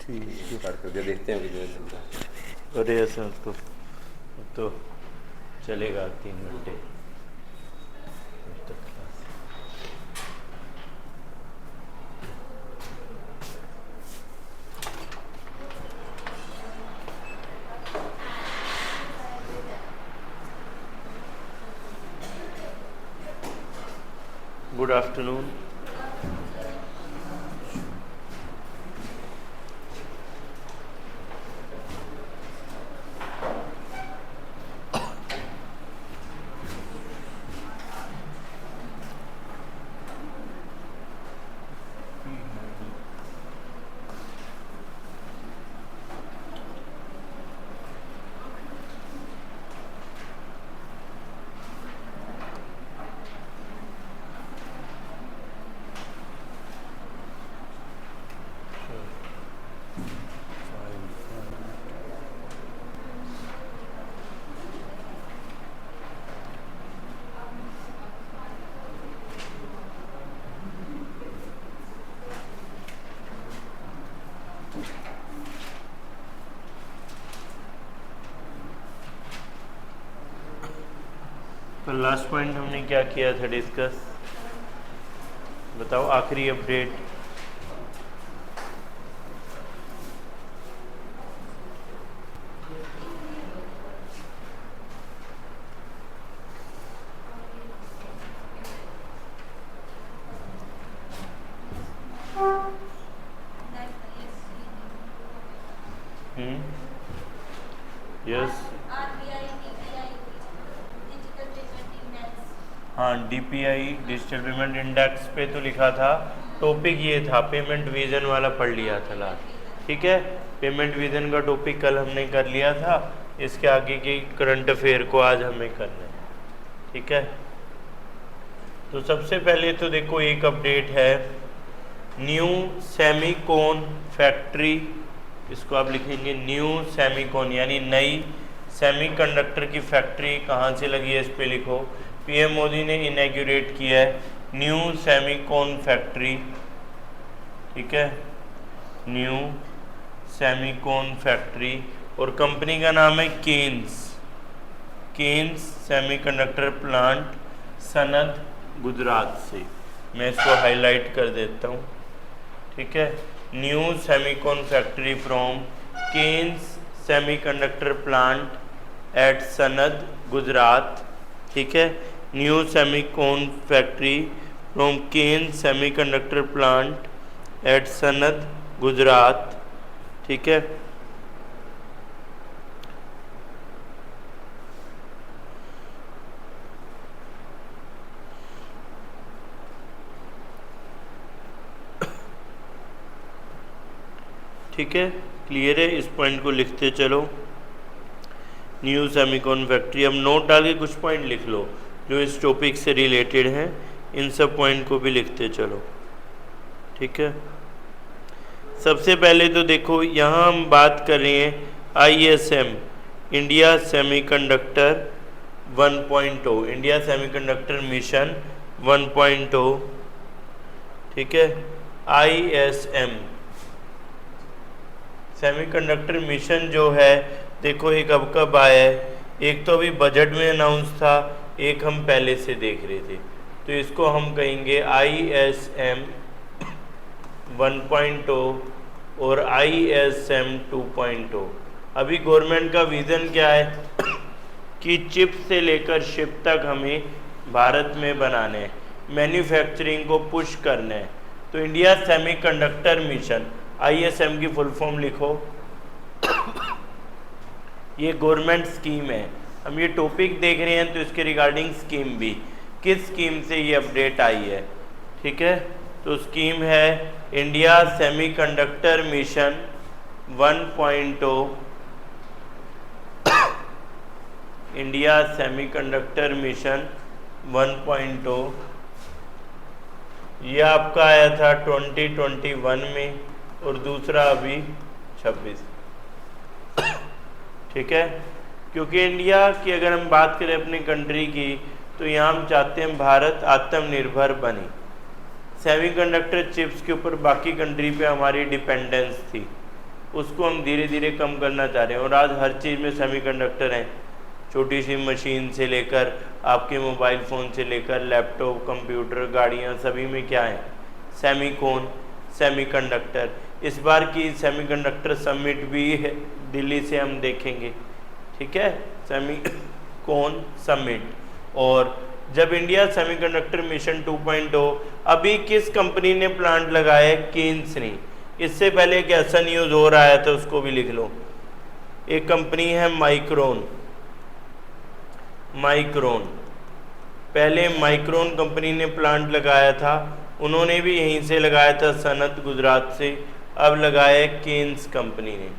ठीक स्टार्ट कर दिया, देखते हैं कितने चलता है। है। अरे ऐसा तो चलेगा 3 घंटे तक क्लास। Good afternoon. तो लास्ट पॉइंट हमने क्या किया था डिस्कस, बताओ आखिरी अपडेट। यस हाँ, डीपीआई डिजिटल पेमेंट इंडेक्स पे तो लिखा था, टॉपिक ये था, पेमेंट विजन वाला पढ़ लिया था लास्ट। ठीक है, पेमेंट विजन का टॉपिक कल हमने कर लिया था, इसके आगे की करंट अफेयर को आज हमें करना है। ठीक है, तो सबसे पहले तो देखो एक अपडेट है, न्यू सेमीकोन फैक्ट्री, इसको आप लिखेंगे न्यू सेमीकोन, यानी नई सेमीकंडक्टर की फैक्ट्री कहाँ से लगी है, इस पे लिखो। पीएम मोदी ने इनॉग्रेट किया है न्यू सेमीकोन फैक्ट्री। ठीक है, न्यू सेमीकोन फैक्ट्री, और कंपनी का नाम है केन्स सेमीकंडक्टर प्लांट, सनद, गुजरात से। मैं इसको हाईलाइट कर देता हूँ। ठीक है, new semicon factory from Kaynes semiconductor plant at Sanand, Gujarat. ठीक है, new semicon factory from Kaynes semiconductor plant at Sanand, Gujarat. ठीक है, ठीक है, क्लियर है, इस पॉइंट को लिखते चलो, न्यू सेमीकोन फैक्ट्री। अब नोट डाल के कुछ पॉइंट लिख लो जो इस टॉपिक से रिलेटेड हैं, इन सब पॉइंट को भी लिखते चलो। ठीक है, सबसे पहले तो देखो यहाँ हम बात कर रहे हैं ISM, India semiconductor 1.0, India semiconductor mission 1.0। ठीक है, ISM सेमीकंडक्टर मिशन जो है, देखो एक अब कब आया है, एक तो अभी बजट में अनाउंस था, एक हम पहले से देख रहे थे, तो इसको हम कहेंगे ISM 1.0 और ISM 2.0। अभी गवर्नमेंट का विज़न क्या है कि चिप से लेकर शिप तक हमें भारत में बनाने हैं, मैन्युफैक्चरिंग को पुश करना है। तो इंडिया सेमीकंडक्टर मिशन, ISM की फुल फॉर्म लिखो, ये गवर्नमेंट स्कीम है। हम ये टॉपिक देख रहे हैं तो इसके रिगार्डिंग स्कीम भी, किस स्कीम से ये अपडेट आई है। ठीक है, तो स्कीम है India semiconductor mission 1.0, India semiconductor mission 1.0। ये आपका आया था 2021 में और दूसरा अभी 26। ठीक है, क्योंकि इंडिया की अगर हम बात करें अपनी कंट्री की, तो यहाँ हम चाहते हैं भारत आत्मनिर्भर बने। सेमीकंडक्टर चिप्स के ऊपर बाकी कंट्री पे हमारी डिपेंडेंस थी, उसको हम धीरे धीरे कम करना चाह रहे हैं। और आज हर चीज़ में सेमीकंडक्टर हैं, छोटी सी मशीन से लेकर आपके मोबाइल फ़ोन से लेकर लैपटॉप, कंप्यूटर, गाड़ियाँ, सभी में क्या है? सेमीकोन, सेमीकंडक्टर। इस बार की सेमीकंडक्टर समिट भी है दिल्ली से हम देखेंगे, ठीक है, सेमीकोन समिट। और जब इंडिया सेमीकंडक्टर मिशन 2.0 अभी किस कंपनी ने प्लांट लगाया है? केन्स ने। इससे पहले एक ऐसा न्यूज़ हो रहा है तो उसको भी लिख लो। एक कंपनी है माइक्रोन, पहले माइक्रोन कंपनी ने प्लांट लगाया था, उन्होंने भी यहीं से लगाया था सनत, गुजरात से। अब लगाया है केन्स कंपनी ने।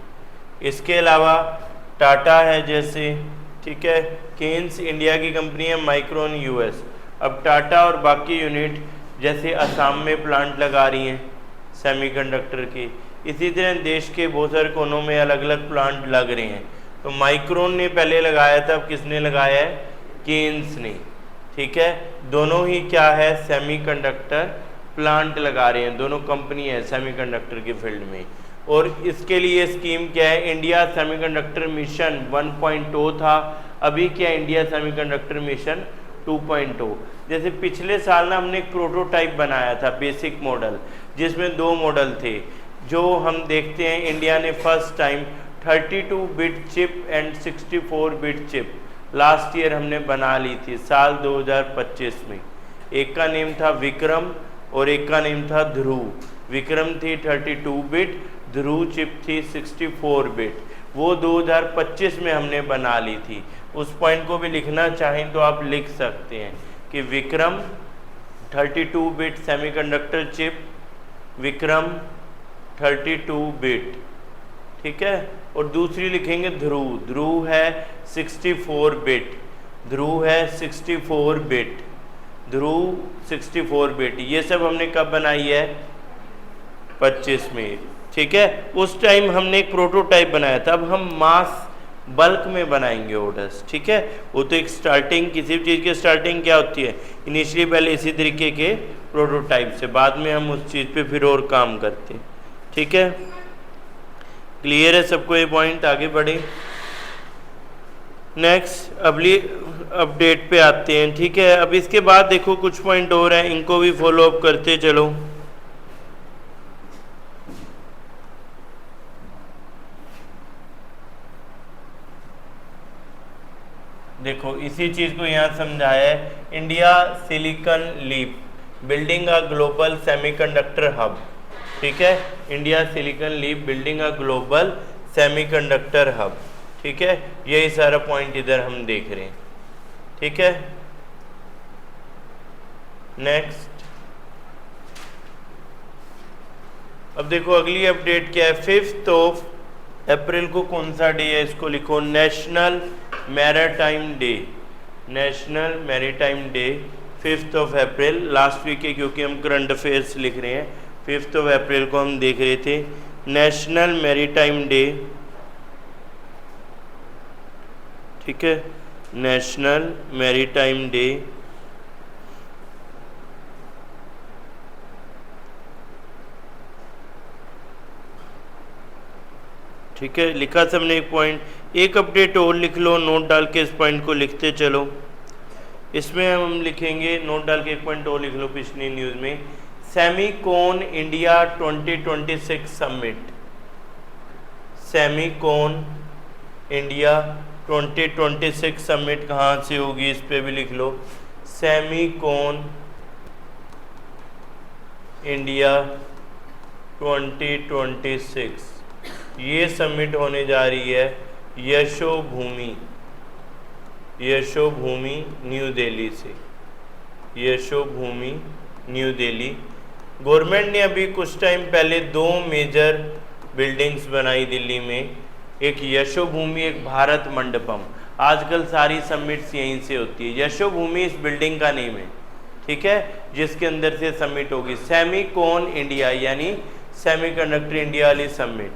इसके अलावा टाटा है जैसे, ठीक है, केन्स इंडिया की कंपनी है, माइक्रोन यूएस। अब टाटा और बाकी यूनिट जैसे असम में प्लांट लगा रही हैं सेमीकंडक्टर की, इसी तरह देश के बहुत सारे कोनों में अलग अलग प्लांट लग रहे हैं। तो माइक्रोन ने पहले लगाया था, अब किसने लगाया है? केन्स ने, ठीक है। दोनों ही क्या है? सेमीकंडक्टर प्लांट लगा रहे हैं, दोनों कंपनी है सेमीकंडक्टर के फील्ड में। और इसके लिए स्कीम क्या है? इंडिया सेमीकंडक्टर मिशन 1.0 था, अभी क्या इंडिया सेमीकंडक्टर मिशन 2.0। जैसे पिछले साल ना हमने एक प्रोटोटाइप बनाया था, बेसिक मॉडल, जिसमें 2 मॉडल थे जो हम देखते हैं। इंडिया ने first time 32 bit chip and 64 bit chip last year हमने बना ली थी, साल 2025 में। एक का नेम था विक्रम और एक का नेम था ध्रुव। विक्रम थी 32 बिट, ध्रुव चिप थी 64 बिट। वो 2025 में हमने बना ली थी। उस पॉइंट को भी लिखना चाहें तो आप लिख सकते हैं कि Vikram 32 bit semiconductor chip, Vikram 32 bit, ठीक है। और दूसरी लिखेंगे ध्रुव, ध्रुव है 64 बिट, ध्रुव है 64 बिट, ध्रुव 64 बिट। ये सब हमने कब बनाई है? 25 में, ठीक है। उस टाइम हमने एक प्रोटोटाइप बनाया था, अब हम मास बल्क में बनाएंगे ऑर्डर्स, ठीक है। वो तो एक स्टार्टिंग, किसी भी चीज़ की स्टार्टिंग क्या होती है? इनिशियली पहले इसी तरीके के प्रोटोटाइप से, बाद में हम उस चीज़ पे फिर और काम करते हैं, ठीक है। क्लियर है सबको ये पॉइंट? आगे बढ़े। नेक्स्ट अगली अपडेट पे आते हैं, ठीक है। अब इसके बाद देखो कुछ पॉइंट और हैं, इनको भी फॉलो अप करते चलो। देखो इसी चीज़ को यहाँ समझाया है, India silicon leap building a global semiconductor hub, ठीक है। India silicon leap building a global semiconductor hub, ठीक है। यही सारा पॉइंट इधर हम देख रहे हैं, ठीक है। नेक्स्ट, अब देखो अगली अपडेट क्या है। 5 अप्रैल को कौन सा डे है? इसको लिखो national maritime day, national maritime day 5 अप्रैल। लास्ट वीक है क्योंकि हम करंट अफेयर्स लिख रहे हैं, 5 अप्रैल को हम देख रहे थे नेशनल मैरीटाइम डे, ठीक है, नेशनल मैरीटाइम डे। ठीक है, लिखा सबने एक पॉइंट। एक अपडेट और लिख लो, नोट डाल के इस पॉइंट को लिखते चलो। इसमें हम लिखेंगे, नोट डाल के एक पॉइंट और लिख लो पिछली न्यूज़ में, सेमीकोन इंडिया 2026 समिट। सेमीकोन इंडिया 2026 समिट कहाँ से होगी? इस पे भी लिख लो, सेमीकोन इंडिया 2026। ये समिट होने जा रही है यशोभूमि, यशोभूमि न्यू दिल्ली से, यशोभूमि न्यू दिल्ली। गवर्नमेंट ने अभी कुछ टाइम पहले 2 मेजर बिल्डिंग्स बनाई दिल्ली में, एक यशोभूमि, एक भारत मंडपम। आजकल सारी समिट्स यहीं से होती है। यशोभूमि इस बिल्डिंग का नेम है, ठीक है, जिसके अंदर से समिट होगी। सेमीकोन इंडिया यानी सेमीकंडक्टर इंडिया वाली समिट,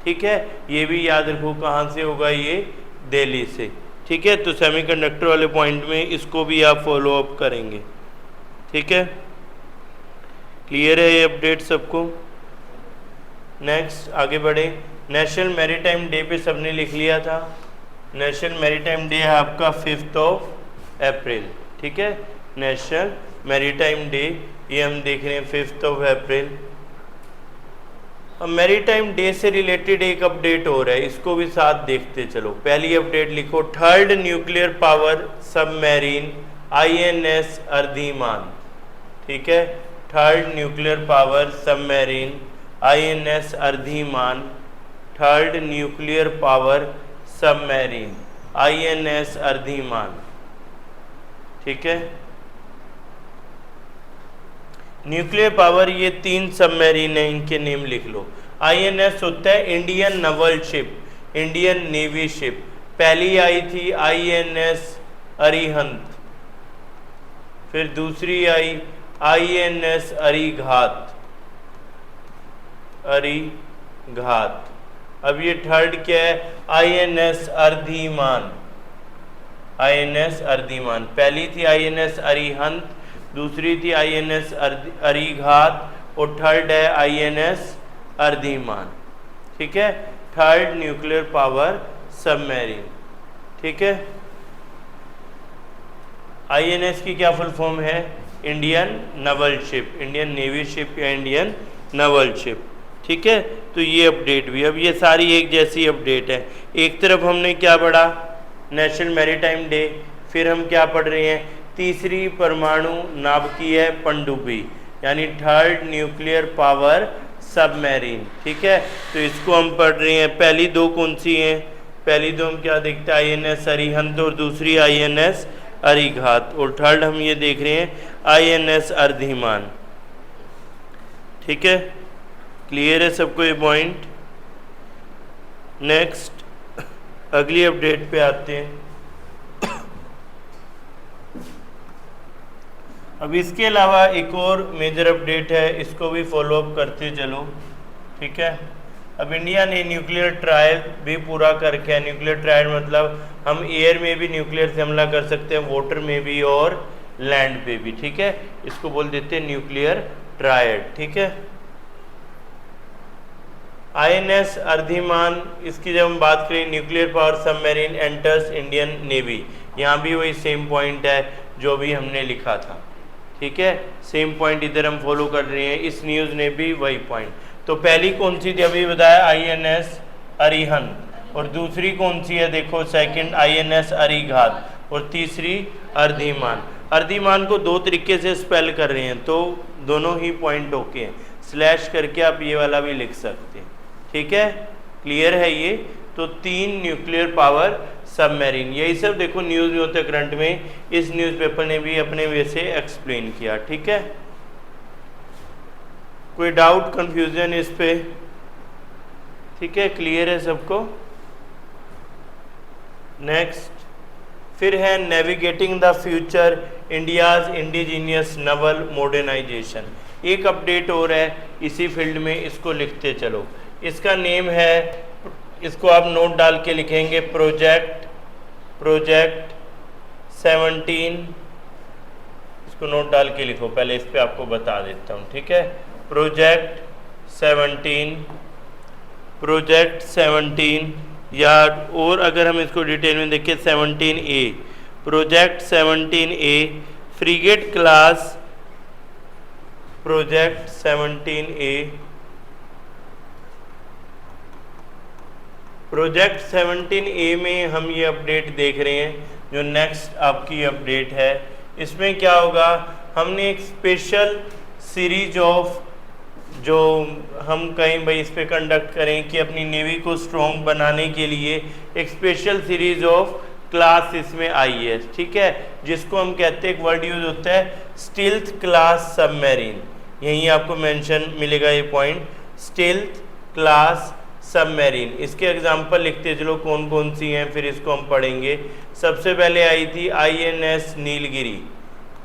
ठीक है। ये भी याद रखो कहाँ से होगा? ये दिल्ली से, ठीक है। तो सेमीकंडक्टर वाले पॉइंट में इसको भी आप फॉलो अप करेंगे, ठीक है। क्लियर है ये अपडेट सबको? नेक्स्ट आगे बढ़े। नेशनल मैरीटाइम डे पे सबने लिख लिया था। नेशनल मैरीटाइम डे है आपका 5 अप्रैल, ठीक है। नेशनल मैरीटाइम डे ये हम देख रहे हैं 5 अप्रैल। अब मैरीटाइम डे से रिलेटेड एक अपडेट हो रहा है, इसको भी साथ देखते चलो। पहली अपडेट लिखो, 3rd nuclear power submarine INS अर्धीमान, ठीक है। 3rd nuclear power submarine INS अर्धीमान, 3rd nuclear power submarine INS अर्धीमान, ठीक है। न्यूक्लियर पावर ये 3 सबमरीन है, इनके नेम लिख लो। INS होता है Indian Naval ship, Indian navy ship. पहली आई थी INS अरिहंत, फिर दूसरी आई INS अरिघात, अरिघात। अब ये 3rd क्या है, INS अर्धीमान, INS अर्धीमान। पहली थी INS अरिहंत, दूसरी थी INS अरिघात और 3rd है INS अर्धीमान, ठीक है। 3rd न्यूक्लियर पावर सबमरीन, ठीक है। INS की क्या फुल फॉर्म है, Indian Naval ship, Indian navy ship या इंडियन नवल शिप, ठीक है। तो ये अपडेट भी, अब ये सारी एक जैसी अपडेट है। एक तरफ हमने क्या पढ़ा, नेशनल मैरीटाइम डे, फिर हम क्या पढ़ रहे हैं, तीसरी परमाणु नाभिकीय पनडुब्बी यानी 3rd न्यूक्लियर पावर सबमरीन, ठीक है। तो इसको हम पढ़ रहे हैं। पहली दो कौन सी हैं, पहली दो हम क्या देखते हैं, INS अरिहंत और दूसरी INS अरिघात, और 3rd हम ये देख रहे हैं INS अर्धीमान, ठीक है। क्लियर है सबको ये पॉइंट। नेक्स्ट अगली अपडेट पे आते हैं। अब इसके अलावा एक और मेजर अपडेट है, इसको भी फॉलो अप करते चलो, ठीक है। अब इंडिया ने न्यूक्लियर ट्रायल भी पूरा करके है। न्यूक्लियर ट्रायल मतलब हम एयर में भी न्यूक्लियर से हमला कर सकते हैं, वाटर में भी और लैंड पे भी, ठीक है। इसको बोल देते हैं न्यूक्लियर ट्रायल, ठीक है। INS अर्धीमान, इसकी जब हम बात करें, nuclear power submarine enters Indian navy, यहाँ भी वही सेम पॉइंट है जो भी हमने लिखा था, ठीक है। सेम पॉइंट इधर हम फॉलो कर रहे हैं, इस न्यूज़ ने भी वही पॉइंट। तो पहली कौन सी थी अभी बताया, INS अरिहंत, और दूसरी कौन सी है देखो, सेकंड INS अरिघात, और तीसरी अर्धीमान। अर्धीमान को दो तरीके से स्पेल कर रहे हैं, तो दोनों ही पॉइंट ओके हैं। स्लैश करके आप ये वाला भी लिख सकते हैं, ठीक है। क्लियर है ये। तो 3 न्यूक्लियर पावर सबमरीन, यही सब देखो न्यूज़ में होता है करंट में, इस न्यूज़पेपर ने भी अपने वे से एक्सप्लेन किया, ठीक है। कोई डाउट कंफ्यूजन इस पे, ठीक है। क्लियर है सबको। नेक्स्ट फिर है navigating the future India's indigenous naval modernisation. एक अपडेट और है इसी फील्ड में, इसको लिखते चलो। इसका नेम है, इसको आप नोट डाल के लिखेंगे, प्रोजेक्ट 17। इसको नोट डाल के लिखो, पहले इस पे आपको बता देता हूँ, ठीक है। प्रोजेक्ट 17 या और अगर हम इसको डिटेल में देखें 17A, project 17A freight class, project 17A, project 17A में हम ये अपडेट देख रहे हैं, जो नेक्स्ट आपकी अपडेट है। इसमें क्या होगा, हमने एक स्पेशल सीरीज ऑफ, जो हम कहीं भाई इस पे कंडक्ट करें कि अपनी नेवी को स्ट्रॉन्ग बनाने के लिए एक स्पेशल सीरीज ऑफ क्लास इसमें आई है, ठीक है। जिसको हम कहते हैं, एक वर्ड यूज होता है स्टील्थ क्लास सबमरीन, यहीं आपको मेंशन मिलेगा ये पॉइंट, स्टील्थ क्लास सबमरीन। इसके एग्जाम्पल लिखते चलो कौन कौन सी हैं, फिर इसको हम पढ़ेंगे। सबसे पहले आई थी INS नीलगिरी,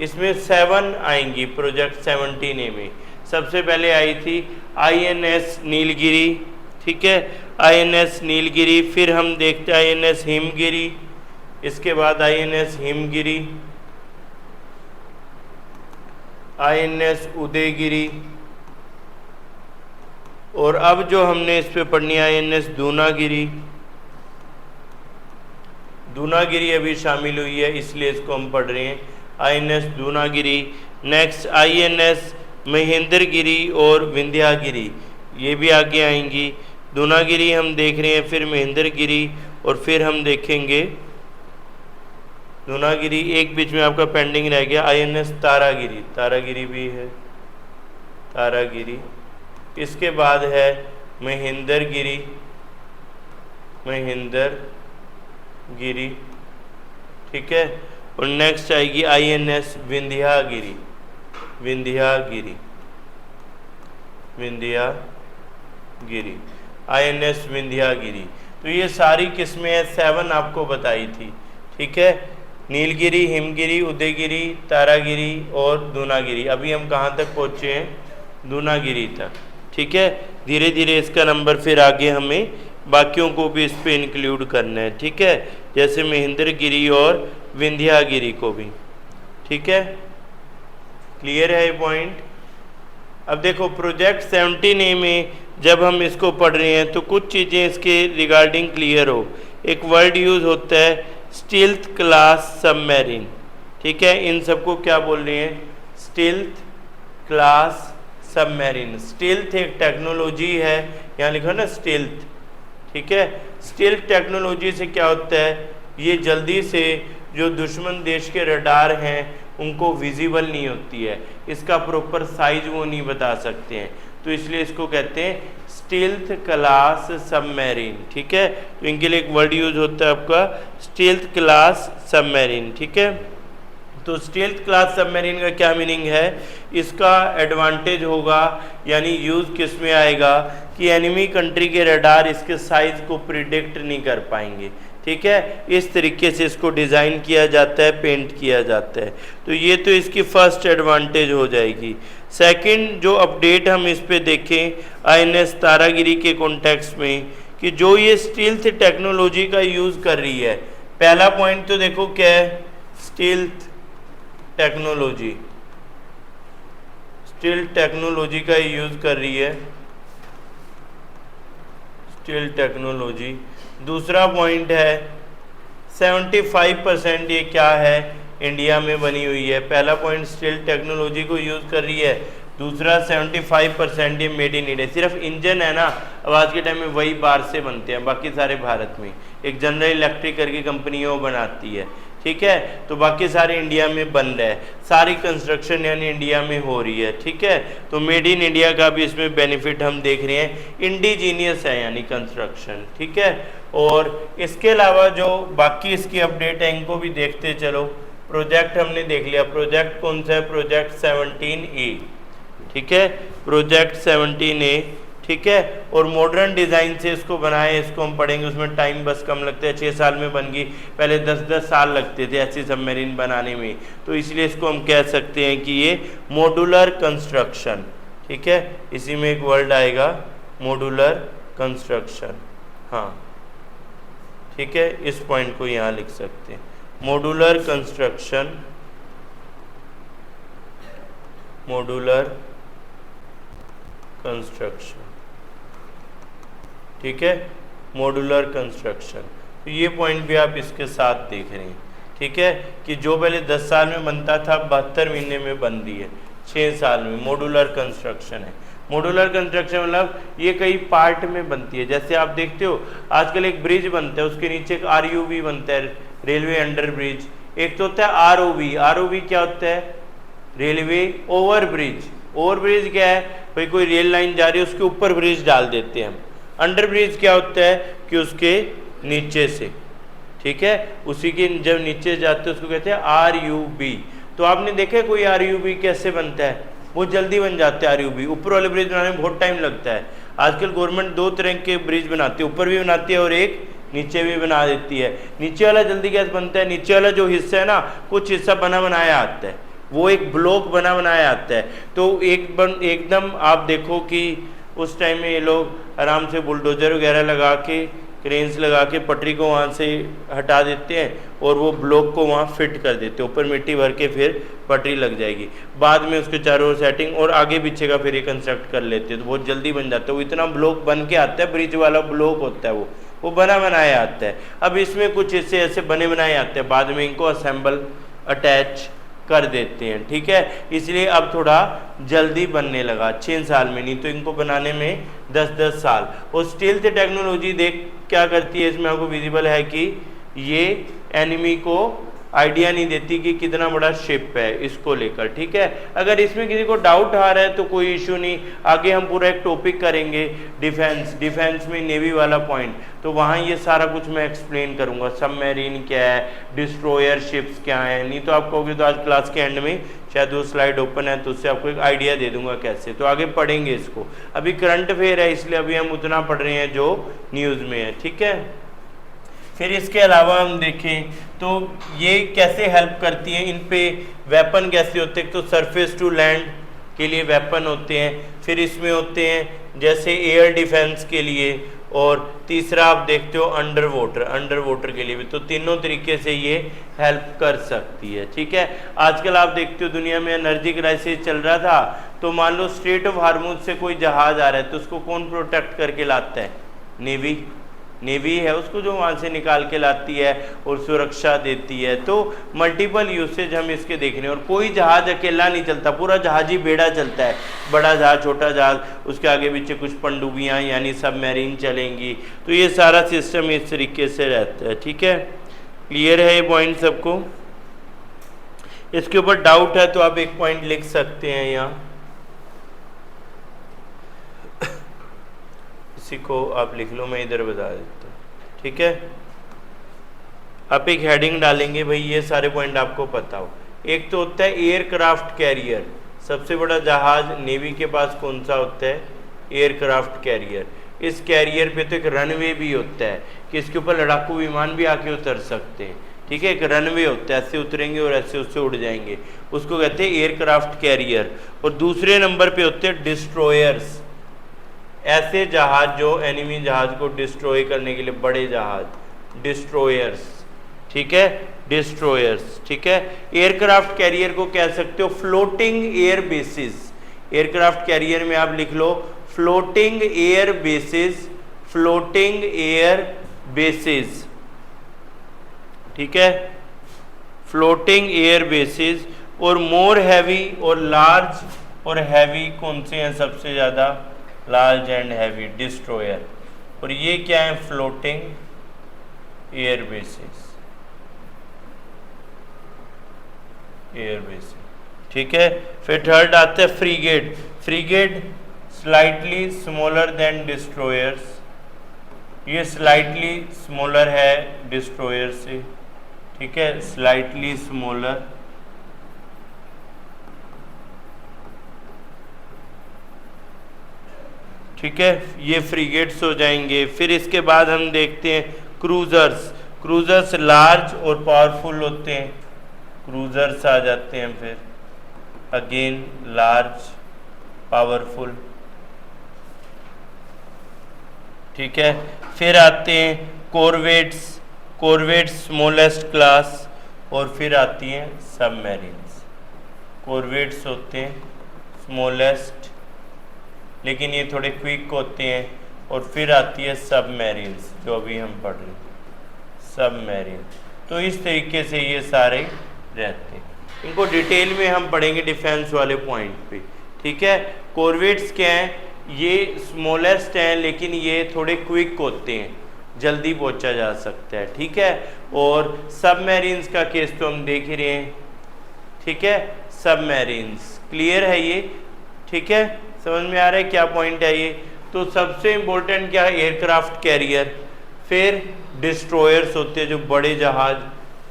इसमें 7 आएंगी प्रोजेक्ट 17A में। सबसे पहले आई थी INS नीलगिरी, ठीक है, INS नीलगिरी। फिर हम देखते हैं INS हिमगिरी, इसके बाद INS हिमगिरी, INS उदयगिरी और अब जो हमने इस पे पढ़नी है INS दूनागिरी, दूनागिरी अभी शामिल हुई है इसलिए इसको हम पढ़ रहे हैं, INS Dunagiri. Next INS Mahendragiri और विंध्यागिरी, ये भी आगे आएंगी। दूनागिरी हम देख रहे हैं, फिर महेंद्रगिरी, और फिर हम देखेंगे दूनागिरी। एक बीच में आपका पेंडिंग रह गया INS तारागिरी, तारागिरी भी है, तारागिरी। इसके बाद है महेंद्रगिरी, महेंद्रगिरी, ठीक है। और नेक्स्ट आएगी INS विंध्यागिरी, विंध्यागिरी, विंध्यागिरी, INS विंध्यागिरी। तो ये सारी किस्में हैं, 7 आपको बताई थी, ठीक है। नीलगिरी, हिमगिरी, उदयगिरी, तारागिरी और दूनागिरी। अभी हम कहाँ तक पहुँचे हैं? दूनागिरी तक, ठीक है। धीरे धीरे इसका नंबर फिर आगे हमें बाकियों को भी इस पे इंक्लूड करना है, ठीक है, जैसे महेंद्रगिरी और विंध्यागिरी को भी, ठीक है। क्लियर है ये पॉइंट? अब देखो प्रोजेक्ट 17A में जब हम इसको पढ़ रहे हैं तो कुछ चीज़ें इसके रिगार्डिंग क्लियर हो। एक वर्ड यूज़ होता है स्टील्थ क्लास सबमरीन, ठीक है। इन सबको क्या बोल रहे हैं? Stealth class submarine. स्टील्थ एक टेक्नोलॉजी है, यहाँ लिखा ना स्टील्थ, ठीक है। स्टील्थ टेक्नोलॉजी से क्या होता है? ये जल्दी से जो दुश्मन देश के रडार हैं उनको विजिबल नहीं होती है, इसका प्रॉपर साइज वो नहीं बता सकते हैं, तो इसलिए इसको कहते हैं स्टील्थ क्लास सबमरीन, ठीक है। तो इनके लिए एक वर्ड यूज होता है आपका स्टील्थ क्लास सबमरीन, ठीक है। तो स्टील्थ क्लास सबमरीन का क्या मीनिंग है? इसका एडवांटेज होगा यानी यूज़ किस में आएगा कि एनिमी कंट्री के रडार इसके साइज़ को प्रिडिक्ट नहीं कर पाएंगे, ठीक है। इस तरीके से इसको डिज़ाइन किया जाता है, पेंट किया जाता है। तो ये तो इसकी फर्स्ट एडवांटेज हो जाएगी। सेकंड जो अपडेट हम इस पे देखें INS तारागिरी के कॉन्टेक्स्ट में कि जो ये स्टील्थ टेक्नोलॉजी का यूज़ कर रही है, पहला पॉइंट तो देखो क्या है? स्टील्थ टेक्नोलॉजी, स्टील्थ टेक्नोलॉजी का यूज़ कर रही है, स्टील्थ टेक्नोलॉजी। दूसरा पॉइंट है 75% ये क्या है? इंडिया में बनी हुई है। पहला पॉइंट स्टील्थ टेक्नोलॉजी को यूज़ कर रही है, दूसरा 75% ये मेड इन इंडिया। सिर्फ इंजन है ना, अब आज के टाइम में वही बाहर से बनते हैं, बाकी सारे भारत में। एक जनरल इलेक्ट्रिक करके कंपनी है वो बनाती है, ठीक है। तो बाकी सारे इंडिया में बन रहा है, सारी कंस्ट्रक्शन यानी इंडिया में हो रही है, ठीक है। तो मेड इन इंडिया का भी इसमें बेनिफिट हम देख रहे हैं, इंडिजीनियस है यानी कंस्ट्रक्शन, ठीक है। और इसके अलावा जो बाकी इसकी अपडेट है इनको भी देखते चलो। प्रोजेक्ट हमने देख लिया, प्रोजेक्ट कौन सा है? प्रोजेक्ट 17A, ठीक है, प्रोजेक्ट 17A, ठीक है। और मॉडर्न डिज़ाइन से इसको बनाए, इसको हम पढ़ेंगे, उसमें टाइम बस कम लगता है, 6 साल में बन गई, पहले 10-10 साल लगते थे ऐसी सबमरीन बनाने में, तो इसलिए इसको हम कह सकते हैं कि ये मॉड्यूलर कंस्ट्रक्शन, ठीक है। इसी में एक वर्ड आएगा मॉड्यूलर कंस्ट्रक्शन, हाँ, ठीक है। इस पॉइंट को यहाँ लिख सकते हैं, मॉड्यूलर कंस्ट्रक्शन, मॉड्यूलर कंस्ट्रक्शन, ठीक है, मॉड्यूलर कंस्ट्रक्शन। तो ये पॉइंट भी आप इसके साथ देख रहे हैं, ठीक है, कि जो पहले 10 साल में बनता था 72 महीने में बन रही है, 6 साल में। मॉड्यूलर कंस्ट्रक्शन है। मॉड्यूलर कंस्ट्रक्शन मतलब ये कई पार्ट में बनती है। जैसे आप देखते हो आजकल एक ब्रिज बनता है, उसके नीचे एक RUB बनता है, रेलवे अंडर ब्रिज। एक तो होता है ROB, ROB क्या होता है? Railway over bridge. Over bridge क्या है? भाई कोई रेल लाइन जा रही है उसके ऊपर ब्रिज डाल देते हैं हम। अंडर ब्रिज क्या होता है कि उसके नीचे से, ठीक है, उसी के जब नीचे जाते हैं उसको कहते हैं RUB। तो आपने देखा है कोई RUB कैसे बनता है? बहुत जल्दी बन जाते हैं RUB। ऊपर वाले ब्रिज बनाने में बहुत टाइम लगता है। आजकल गवर्नमेंट 2 तरह के ब्रिज बनाती है, ऊपर भी बनाती है और एक नीचे भी बना देती है। नीचे वाला जल्दी कैसे बनता है? नीचे वाला जो हिस्सा है ना, कुछ हिस्सा बना बनाया आता है, वो एक ब्लॉक बना बनाया आता है। तो एकदम आप देखो कि उस टाइम में ये लोग आराम से बुलडोजर वगैरह लगा के क्रेन्स लगा के पटरी को वहाँ से हटा देते हैं और वो ब्लॉक को वहाँ फिट कर देते हैं, ऊपर मिट्टी भर के फिर पटरी लग जाएगी। बाद में उसके चारों ओर सेटिंग और आगे पीछे का फिर ये कंस्ट्रक्ट कर लेते हैं, तो बहुत जल्दी बन जाता है। वो इतना ब्लॉक बन के आता है, ब्रिज वाला ब्लॉक होता है वो बना बनाया आता है। अब इसमें कुछ ऐसे बने बनाए आते हैं, बाद में इनको असेंबल अटैच कर देते हैं, ठीक है। इसलिए अब थोड़ा जल्दी बनने लगा, 6 साल में, नहीं तो इनको बनाने में 10-10 साल। और स्टील्थ टेक्नोलॉजी देख क्या करती है, इसमें आपको विजिबल है कि ये एनिमी को आइडिया नहीं देती कि कितना बड़ा शिप है इसको लेकर, ठीक है। अगर इसमें किसी को डाउट आ रहा है तो कोई इशू नहीं, आगे हम पूरा एक टॉपिक करेंगे डिफेंस में नेवी वाला पॉइंट, तो वहाँ ये सारा कुछ मैं एक्सप्लेन करूँगा। सबमरीन क्या है, डिस्ट्रॉयर शिप्स क्या है, नहीं तो आप कहोगे तो आज क्लास के एंड में शायद वो स्लाइड ओपन है तो उससे आपको एक आइडिया दे दूंगा कैसे, तो आगे पढ़ेंगे इसको। अभी करंट अफेयर है इसलिए अभी हम उतना पढ़ रहे हैं जो न्यूज़ में है, ठीक है। फिर इसके अलावा हम देखें तो ये कैसे हेल्प करती हैं, इन पे वेपन कैसे होते हैं, तो सरफेस टू लैंड के लिए वेपन होते हैं, फिर इसमें होते हैं जैसे एयर डिफेंस के लिए, और तीसरा आप देखते हो अंडर वाटर के लिए भी। तो तीनों तरीके से ये हेल्प कर सकती है, ठीक है। आजकल आप देखते हो दुनिया में एनर्जी क्राइसिस चल रहा था, तो मान लो स्ट्रेट ऑफ हार्मूज से कोई जहाज आ रहा है तो उसको कौन प्रोटेक्ट करके लाता है, नेवी है उसको जो वहाँ से निकाल के लाती है और सुरक्षा देती है। तो मल्टीपल यूसेज हम इसके देख रहे हैं। और कोई जहाज अकेला नहीं चलता, पूरा जहाजी बेड़ा चलता है, बड़ा जहाज छोटा जहाज, उसके आगे पीछे कुछ पनडुब्बियाँ यानी सबमरीन चलेंगी। तो ये सारा सिस्टम इस तरीके से रहता है, ठीक है। क्लियर है ये पॉइंट सबको? इसके ऊपर डाउट है तो आप एक पॉइंट लिख सकते हैं यहाँ, इसी को आप लिख लो, मैं इधर बता देता हूँ, ठीक है। आप एक हेडिंग डालेंगे, भाई ये सारे पॉइंट आपको पता हो। एक तो होता है एयरक्राफ्ट कैरियर, सबसे बड़ा जहाज नेवी के पास कौन सा होता है, एयरक्राफ्ट कैरियर। इस कैरियर पे तो एक रनवे भी होता है कि इसके ऊपर लड़ाकू विमान भी आके उतर सकते हैं, ठीक है। एक रनवे होता है, ऐसे उतरेंगे और ऐसे उससे उड़ जाएंगे, उसको कहते हैं एयरक्राफ्ट कैरियर। और दूसरे नंबर पे होते हैं डिस्ट्रॉयर्स, ऐसे जहाज जो एनिमी जहाज को डिस्ट्रॉय करने के लिए, बड़े जहाज, डिस्ट्रॉयर्स, ठीक है, डिस्ट्रॉयर्स, ठीक है। एयरक्राफ्ट कैरियर को कह सकते हो floating air bases. Aircraft carrier में आप लिख लो floating air bases, floating air bases, ठीक है, फ्लोटिंग एयर बेसिस। और मोर हैवी और लार्ज और हैवी कौन से हैं सबसे ज़्यादा, लार्ज एंड हैवी, डिस्ट्रॉयर। और ये क्या है, फ्लोटिंग एयर बेसिस, ठीक है। फिर थर्ड आता है freight. Freight slightly smaller than destroyers, ये स्लाइटली स्मॉलर है डिस्ट्रॉयर से, ठीक है, स्लाइटली स्मॉलर। ठीक है, ये फ्रीगेट्स हो जाएंगे। फिर इसके बाद हम देखते हैं क्रूजर्स। क्रूजर्स लार्ज और पावरफुल होते हैं, क्रूजर्स आ जाते हैं। फिर अगेन लार्ज पावरफुल, ठीक है। फिर आते हैं कॉर्वेट्स, कॉर्वेट्स स्मॉलेस्ट क्लास। और फिर आती हैं सबमरीन्स। कॉर्वेट्स होते हैं स्मॉलेस्ट, लेकिन ये थोड़े क्विक होते हैं। और फिर आती है सबमरीन्स, जो अभी हम पढ़ रहे हैं, सबमरीन। तो इस तरीके से ये सारे रहते हैं। इनको डिटेल में हम पढ़ेंगे डिफेंस वाले पॉइंट पे, ठीक है। कॉर्वेट्स क्या हैं, ये स्मॉलेस्ट हैं लेकिन ये थोड़े क्विक होते हैं, जल्दी पहुंचा जा सकता है, ठीक है। और सबमरीन्स का केस तो हम देख ही रहे हैं, ठीक है। सबमरीन्स क्लियर है ये, ठीक है, समझ में आ रहा है क्या पॉइंट है ये। तो सबसे इम्पोर्टेंट क्या है, एयरक्राफ्ट कैरियर। फिर डिस्ट्रॉयर्स होते हैं जो बड़े जहाज,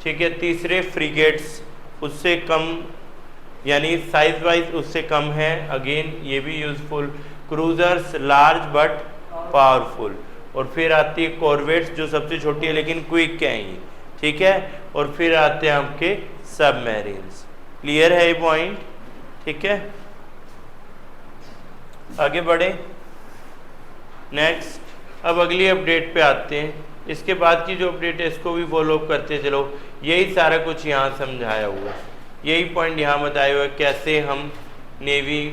ठीक है। तीसरे फ्रिगेट्स, उससे कम यानी साइज वाइज उससे कम है, अगेन ये भी useful. Cruisers large but powerful. और फिर आती है कॉर्वेट्स जो सबसे छोटी है लेकिन क्विक है ये, ठीक है। और फिर आते हैं आपके सबमरीन्स। क्लियर है ये पॉइंट, ठीक है। आगे बढ़े, नेक्स्ट अब अगली अपडेट पे आते हैं। इसके बाद की जो अपडेट है इसको भी फॉलो अप करते चलो। यही सारा कुछ यहाँ समझाया हुआ है, यही पॉइंट यहाँ बताया हुआ है कैसे हम नेवी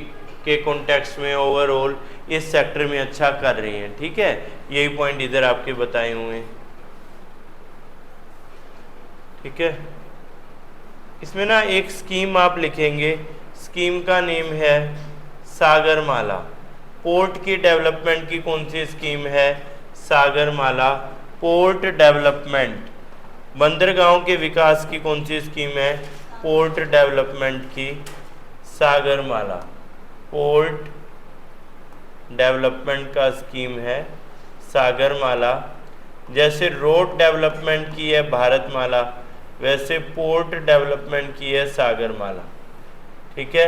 के कॉन्टेक्स्ट में ओवरऑल इस सेक्टर में अच्छा कर रहे हैं। ठीक है, यही पॉइंट इधर आपके बताए हुए हैं। ठीक है, इसमें ना एक स्कीम आप लिखेंगे, स्कीम का नेम है सागरमाला। पोर्ट की डेवलपमेंट की कौन सी स्कीम है? Sagarmala port development. बंदरगाहों के विकास की कौन सी स्कीम है? पोर्ट डेवलपमेंट की सागरमाला पोर्ट डेवलपमेंट का स्कीम है सागरमाला। जैसे रोड डेवलपमेंट की है भारतमाला, वैसे पोर्ट डेवलपमेंट की है सागरमाला। ठीक है,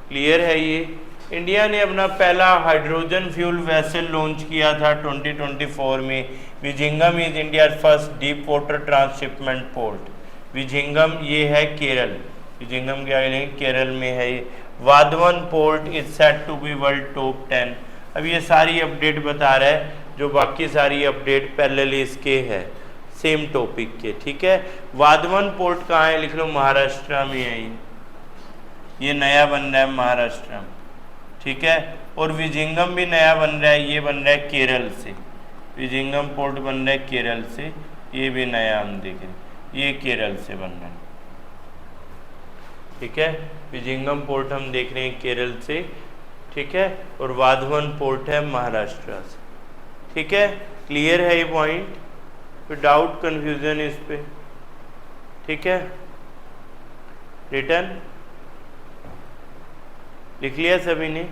क्लियर है ये। इंडिया ने अपना पहला हाइड्रोजन फ्यूल वेसल लॉन्च किया था 2024 में। Vizhinjam is India first deep water transshipment port. Vizhinjam ये है केरल, विजिंगम क्या है? केरल में है ये। Vadhavan port is set to be world top 10। अब ये सारी अपडेट बता रहा है, जो बाकी सारी अपडेट पैरेलल इसके है सेम टॉपिक के। ठीक है, वाधवन पोर्ट कहाँ है? लिख लो महाराष्ट्र में है ये नया बन रहा है महाराष्ट्र में। ठीक है, और विजिंगम भी नया बन रहा है, ये बन रहा है केरल से। विजिंगम पोर्ट बन रहा है केरल से, ये भी नया हम देख रहे हैं, ये केरल से बन रहा है। ठीक है, विजिंगम पोर्ट हम देख रहे हैं केरल से। ठीक है, और वाधवन पोर्ट है महाराष्ट्र से। ठीक है, क्लियर है ये पॉइंट? कोई डाउट कंफ्यूजन इस पे? ठीक है, रिटर्न लिख लिया सभी ने?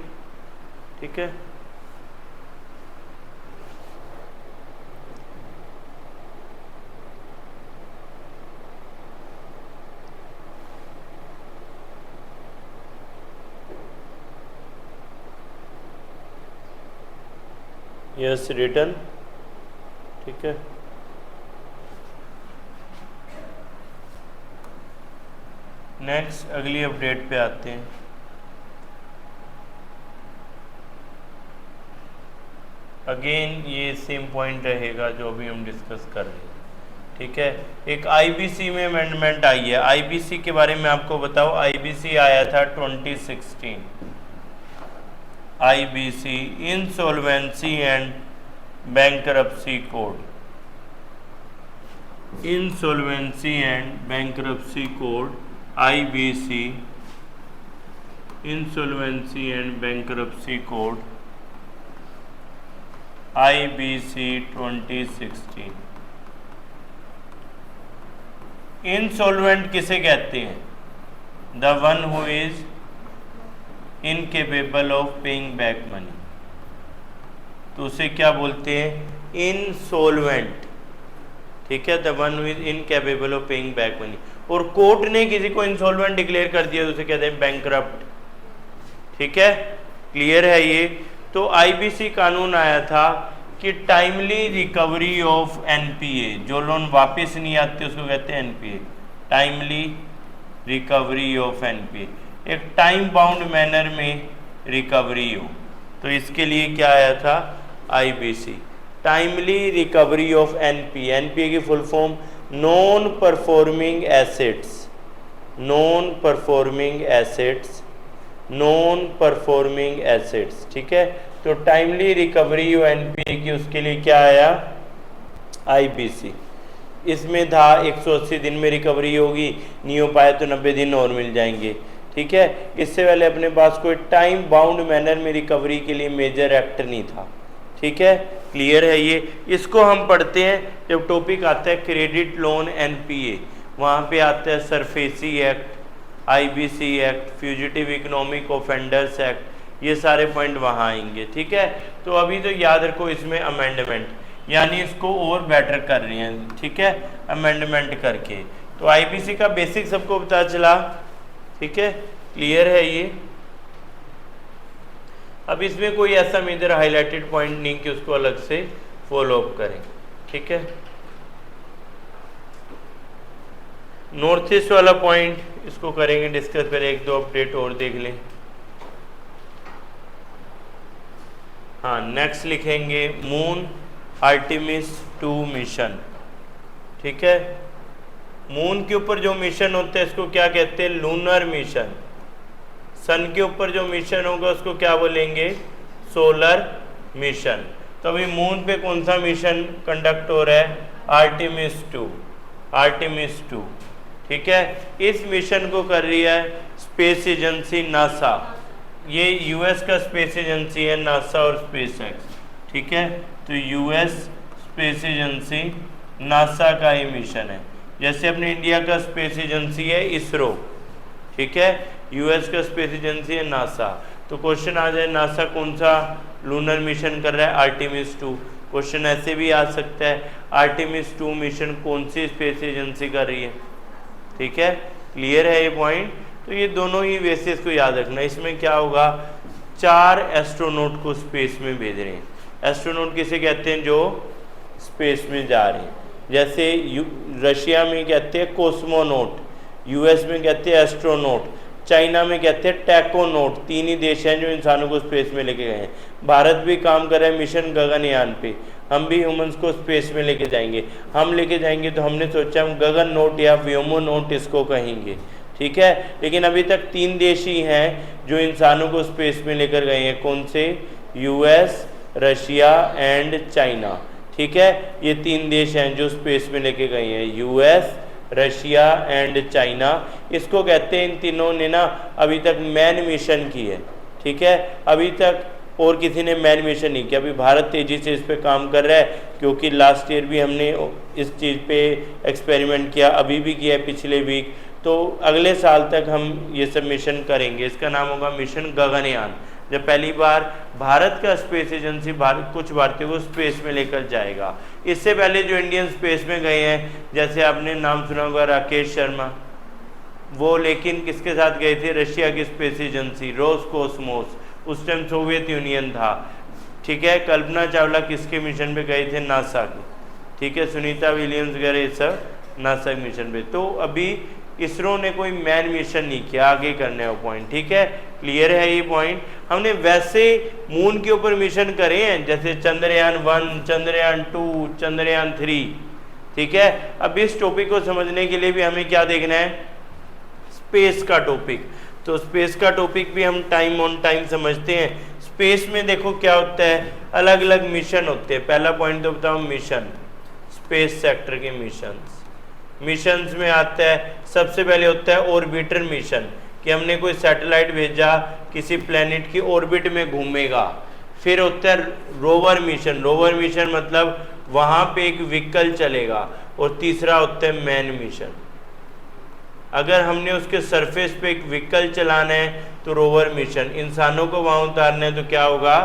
ठीक है, यस रिटर्न। ठीक है, नेक्स्ट अगली अपडेट पे आते हैं। अगेन ये सेम पॉइंट रहेगा जो अभी हम डिस्कस कर रहे हैं। ठीक है, एक आईबीसी में अमेंडमेंट आई है। आईबीसी के बारे में आपको बताओ, आईबीसी आया था 2016। IBC insolvency and bankruptcy code, insolvency and bankruptcy code, IBC insolvency and bankruptcy code, IBC 2016। Insolvent किसे कहते हैं? The one who is incapable of paying back money. तो उसे क्या बोलते हैं? इंसॉल्वेंट। ठीक है, the one who is incapable of paying back money. और कोर्ट ने किसी को इंसॉल्वेंट डिक्लेयर कर दिया तो उसे कहते हैं बैंकरप्ट। ठीक है, क्लियर है ये? तो आईबीसी कानून आया था कि टाइमली रिकवरी ऑफ एनपीए, जो लोन वापस नहीं आते उसको कहते हैं NPA, timely recovery of NPA, एक टाइम बाउंड मैनर में रिकवरी हो। तो इसके लिए क्या आया था? IBC, timely recovery of NPA. NPA की full form non performing assets, non performing assets, non performing assets. ठीक है, तो टाइमली रिकवरी ऑफ एनपीए की उसके लिए क्या आया? आईबीसी। इसमें था 180 दिन में रिकवरी होगी, नहीं हो पाए तो 90 दिन और मिल जाएंगे। ठीक है, इससे पहले अपने पास कोई टाइम बाउंड मैनर में रिकवरी के लिए मेजर एक्ट नहीं था। ठीक है, क्लियर है ये? इसको हम पढ़ते हैं जब टॉपिक आता है क्रेडिट लोन एनपीए, वहाँ पे आता है SARFAESI act, IBC act, fugitive economic offenders act, ये सारे पॉइंट वहाँ आएंगे। ठीक है, तो अभी तो याद रखो इसमें अमेंडमेंट, यानी इसको और बेटर कर रहे हैं। ठीक है, अमेंडमेंट करके। तो आईबीसी का बेसिक सबको पता चला। ठीक है, क्लियर है ये? अब इसमें कोई ऐसा मेजर हाईलाइटेड पॉइंट नहीं कि उसको अलग से फॉलो अप करें। ठीक है, नॉर्थ ईस्ट वाला पॉइंट इसको करेंगे डिस्कस। पहले एक दो अपडेट और देख लें। हाँ नेक्स्ट लिखेंगे मून आर्टेमिस 2 मिशन। ठीक है, मून के ऊपर जो मिशन होते हैं इसको क्या कहते हैं, लूनर मिशन। सन के ऊपर जो मिशन होगा उसको क्या बोलेंगे, सोलर मिशन। तो अभी मून पे कौन सा मिशन कंडक्ट हो रहा है, आर्टेमिस 2, आर्टेमिस 2। ठीक है, इस मिशन को कर रही है स्पेस एजेंसी नासा। ये यूएस का स्पेस एजेंसी है, नासा और स्पेस एक्स। ठीक है, तो यूएस स्पेस एजेंसी नासा का ही मिशन है। जैसे अपने इंडिया का स्पेस एजेंसी है इसरो। ठीक है, यूएस का स्पेस एजेंसी है नासा। तो क्वेश्चन आ जाए नासा कौन सा लूनर मिशन कर रहा है, आर्टेमिस 2। क्वेश्चन ऐसे भी आ सकता है आर्टेमिस 2 मिशन कौन सी स्पेस एजेंसी कर रही है। ठीक है, क्लियर है ये पॉइंट। तो ये दोनों ही बेसिस को याद रखना। इसमें क्या होगा, 4 एस्ट्रोनॉट को स्पेस में भेज रहे हैं। एस्ट्रोनॉट किसे कहते हैं, जो स्पेस में जा रहे हैं। जैसे रशिया में कहते हैं कोस्मोनोट, यूएस में कहते हैं एस्ट्रोनॉट, चाइना में कहते हैं टैकोनोट। 3 ही देश हैं जो इंसानों को स्पेस में लेके गए हैं। भारत भी काम कर रहा है मिशन गगनयान पे। हम भी ह्यूमंस को स्पेस में लेके जाएंगे। हम लेके जाएंगे तो हमने सोचा हम गगन नोट या व्योमोनोट इसको कहेंगे। ठीक है, लेकिन अभी तक 3 देश ही हैं जो इंसानों को स्पेस में लेकर गए हैं। कौन से, यूएस, रशिया एंड चाइना। ठीक है, ये 3 देश हैं जो स्पेस में लेके गए हैं, यूएस, रशिया एंड चाइना। इसको कहते हैं, इन तीनों ने ना अभी तक मैन मिशन की है। ठीक है, अभी तक और किसी ने मैन मिशन नहीं किया। अभी भारत तेज़ी से इस पे काम कर रहा है, क्योंकि लास्ट ईयर भी हमने इस चीज़ पे एक्सपेरिमेंट किया, अभी भी किया है पिछले वीक। तो अगले साल तक हम ये सब मिशन करेंगे। इसका नाम होगा मिशन गगनयान, जब पहली बार भारत का स्पेस एजेंसी कुछ भारतीयों को स्पेस में लेकर जाएगा। इससे पहले जो इंडियन स्पेस में गए हैं, जैसे आपने नाम सुना होगा राकेश शर्मा, वो लेकिन किसके साथ गए थे, रशिया की स्पेस एजेंसी रोसकोसमोस। उस टाइम सोवियत यूनियन था। ठीक है, कल्पना चावला किसके मिशन पे गए थे, नासा के। ठीक है, सुनीता विलियम्स वगैरह ये सब नासा के मिशन पे। तो अभी इसरो ने कोई मैन मिशन नहीं किया, आगे करने वो पॉइंट। ठीक है, क्लियर है ये पॉइंट। हमने वैसे मून के ऊपर मिशन करे हैं, जैसे चंद्रयान 1, चंद्रयान 2, चंद्रयान 3। ठीक है, अब इस टॉपिक को समझने के लिए भी हमें क्या देखना है, स्पेस का टॉपिक। तो स्पेस का टॉपिक भी हम टाइम ऑन टाइम समझते हैं। स्पेस में देखो क्या होता है, अलग अलग मिशन होते हैं। पहला पॉइंट तो बताओ, मिशन, स्पेस सेक्टर के मिशंस। मिशंस में आता है, सबसे पहले होता है ऑर्बिटर मिशन, कि हमने कोई सैटेलाइट भेजा, किसी प्लेनेट की ऑर्बिट में घूमेगा। फिर होता है रोवर मिशन। रोवर मिशन मतलब वहाँ पे एक व्हीकल चलेगा। और तीसरा होता है मैन मिशन। अगर हमने उसके सरफेस पे एक व्हीकल चलाना है तो रोवर मिशन, इंसानों को वहाँ उतारना है तो क्या होगा,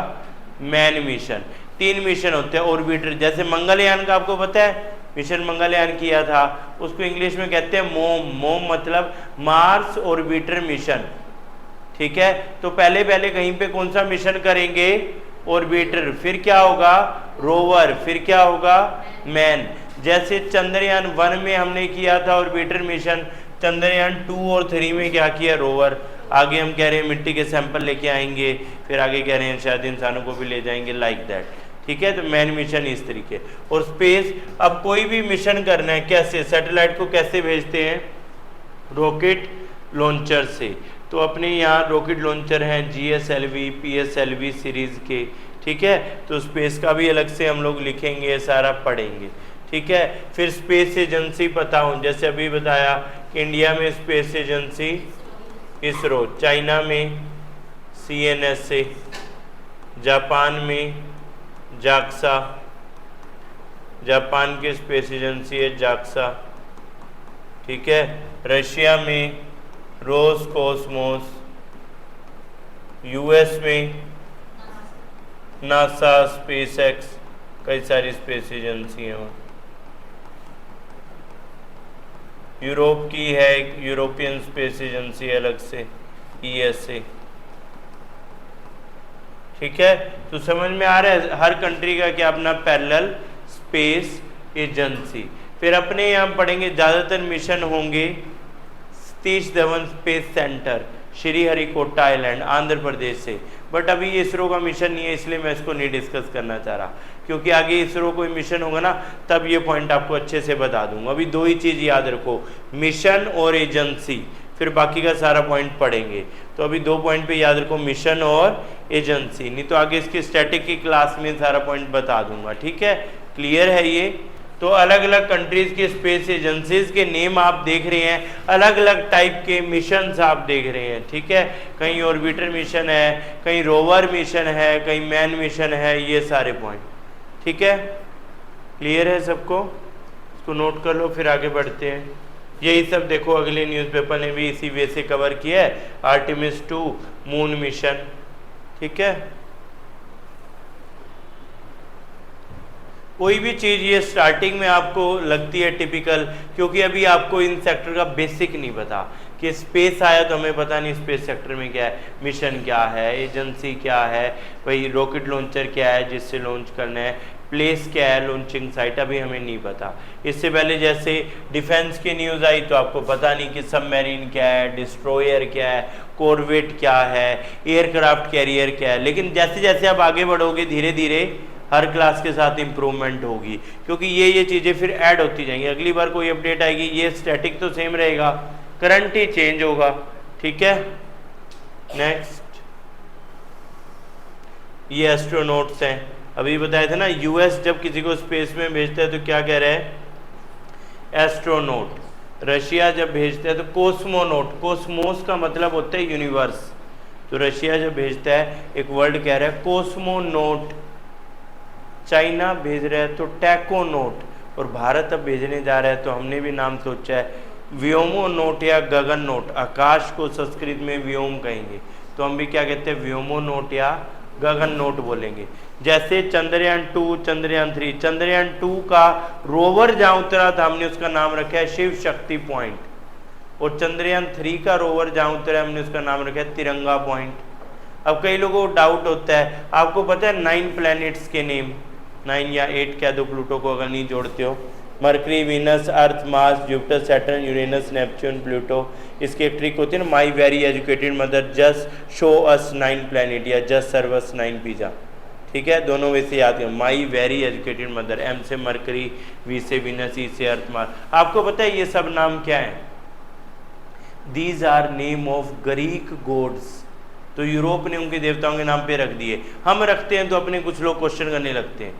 मैन मिशन। 3 मिशन होते हैं ऑर्बिटर। जैसे मंगलयान का आपको पता है, मिशन मंगलयान किया था, उसको इंग्लिश में कहते हैं मोम। मोम मतलब मार्स ऑर्बिटर मिशन। ठीक है, तो पहले कहीं पे कौन सा मिशन करेंगे, ऑर्बिटर, फिर क्या होगा, रोवर, फिर क्या होगा, मैन। जैसे चंद्रयान 1 में हमने किया था ऑर्बिटर मिशन, चंद्रयान 2 और 3 में क्या किया, रोवर। आगे हम कह रहे हैं मिट्टी के सैंपल लेके आएंगे, फिर आगे कह रहे हैं शायद इंसानों को भी ले जाएंगे, लाइक दैट। ठीक है, तो मैन मिशन इस तरीके। और स्पेस, अब कोई भी मिशन करना है, कैसे, सैटेलाइट को कैसे भेजते हैं, रॉकेट लॉन्चर से। तो अपने यहाँ रॉकेट लॉन्चर हैं GSLV, PSLV सीरीज़ के। ठीक है, तो स्पेस का भी अलग से हम लोग लिखेंगे, सारा पढ़ेंगे। ठीक है, फिर स्पेस एजेंसी पता हो, जैसे अभी बताया कि इंडिया में स्पेस एजेंसी इसरो, चाइना में CNSA, जापान में जाक्सा, जापान की स्पेस एजेंसी है जाक्सा। ठीक है, रशिया में रोसकोसमोस, यूएस में नासा, स्पेस एक्स, कई सारी स्पेस एजेंसी हैं। यूरोप की है एक यूरोपियन स्पेस एजेंसी अलग से, ESA। ठीक है, तो समझ में आ रहा है, हर कंट्री का क्या अपना पैरेलल स्पेस एजेंसी। फिर अपने यहाँ पढ़ेंगे ज़्यादातर मिशन होंगे Satish Dhawan space centre, Sriharikota island Andhra Pradesh से। बट अभी इसरो का मिशन नहीं है, इसलिए मैं इसको नहीं डिस्कस करना चाह रहा, क्योंकि आगे इसरो कोई मिशन होगा ना तब ये पॉइंट आपको अच्छे से बता दूंगा। अभी दो ही चीज़ याद रखो, मिशन और एजेंसी, फिर बाकी का सारा पॉइंट पढ़ेंगे। तो अभी दो पॉइंट पे याद रखो, मिशन और एजेंसी, नहीं तो आगे इसकी स्टैटिक की क्लास में सारा पॉइंट बता दूंगा। ठीक है, क्लियर है ये। तो अलग अलग कंट्रीज के स्पेस एजेंसीज के नेम आप देख रहे हैं, अलग अलग टाइप के मिशंस आप देख रहे हैं। ठीक है, कहीं ऑर्बिटर मिशन है, कहीं रोवर मिशन है, कहीं मैन मिशन है, ये सारे पॉइंट। ठीक है, क्लियर है सबको, इसको नोट कर लो, फिर आगे बढ़ते हैं। यही सब देखो अगले न्यूज़पेपर ने भी इसी वे से कवर किया है, आर्टेमिस 2 मून मिशन। ठीक है, कोई भी चीज़ ये स्टार्टिंग में आपको लगती है टिपिकल, क्योंकि अभी आपको इन सेक्टर का बेसिक नहीं पता कि स्पेस आया तो हमें पता नहीं स्पेस सेक्टर में क्या है, मिशन क्या है, एजेंसी क्या है, भाई रॉकेट लॉन्चर क्या है जिससे लॉन्च करना है, प्लेस क्या है लॉन्चिंग साइट, अभी हमें नहीं पता। इससे पहले जैसे डिफेंस की न्यूज़ आई तो आपको पता नहीं कि सबमरीन क्या है, डिस्ट्रॉयर क्या है, कॉर्वेट क्या है, एयरक्राफ्ट कैरियर क्या है। लेकिन जैसे जैसे आप आगे बढ़ोगे धीरे धीरे हर क्लास के साथ इम्प्रूवमेंट होगी, क्योंकि ये चीज़ें फिर ऐड होती जाएंगी। अगली बार कोई अपडेट आएगी, ये स्टैटिक तो सेम रहेगा, करंट ही चेंज होगा। ठीक है, नेक्स्ट, ये एस्ट्रोनॉट्स हैं। अभी बताया था ना, यूएस जब किसी को स्पेस में भेजता है तो क्या कह रहे हैं, एस्ट्रोनॉट। रशिया जब भेजता है तो कोस्मोनॉट, कोस्मोस का मतलब होता है यूनिवर्स, तो रशिया जब भेजता है एक वर्ड कह रहा है कोस्मोनॉट। चाइना भेज रहा है तो टैकोनॉट, और भारत अब भेजने जा रहा है तो हमने भी नाम सोचा है व्योमोनॉट या गगननॉट। आकाश को संस्कृत में व्योम कहेंगे, तो हम भी क्या कहते हैं, व्योमोनॉट या गगननॉट बोलेंगे। जैसे चंद्रयान 2, चंद्रयान 3, चंद्रयान 2 का रोवर जहाँ उतरा था हमने उसका नाम रखा है शिव शक्ति पॉइंट, और चंद्रयान 3 का रोवर जहाँ उतरा हमने उसका नाम रखा है तिरंगा पॉइंट। अब कई लोगों को डाउट होता है, आपको पता है 9 प्लैनेट्स के नेम, 9 या 8 कह दो प्लूटो को अगर नहीं जोड़ते हो, Mercury, Venus, Earth, Mars, Jupiter, Saturn, Uranus, Neptune, Pluto. इसकी एक ट्रिक होती है ना, my very educated mother just show us 9 planet या जस्ट सर्व अस 9 पिज़्ज़ा। ठीक है, दोनों वैसे याद करें, my very educated mother, M से मरकरी, वी से वीनस, ई से अर्थ, मार्स। आपको पता है ये सब नाम क्या है, these are name of Greek gods. तो यूरोप ने उनके देवताओं के नाम पे रख दिए, हम रखते हैं तो अपने कुछ लोग क्वेश्चन करने लगते हैं।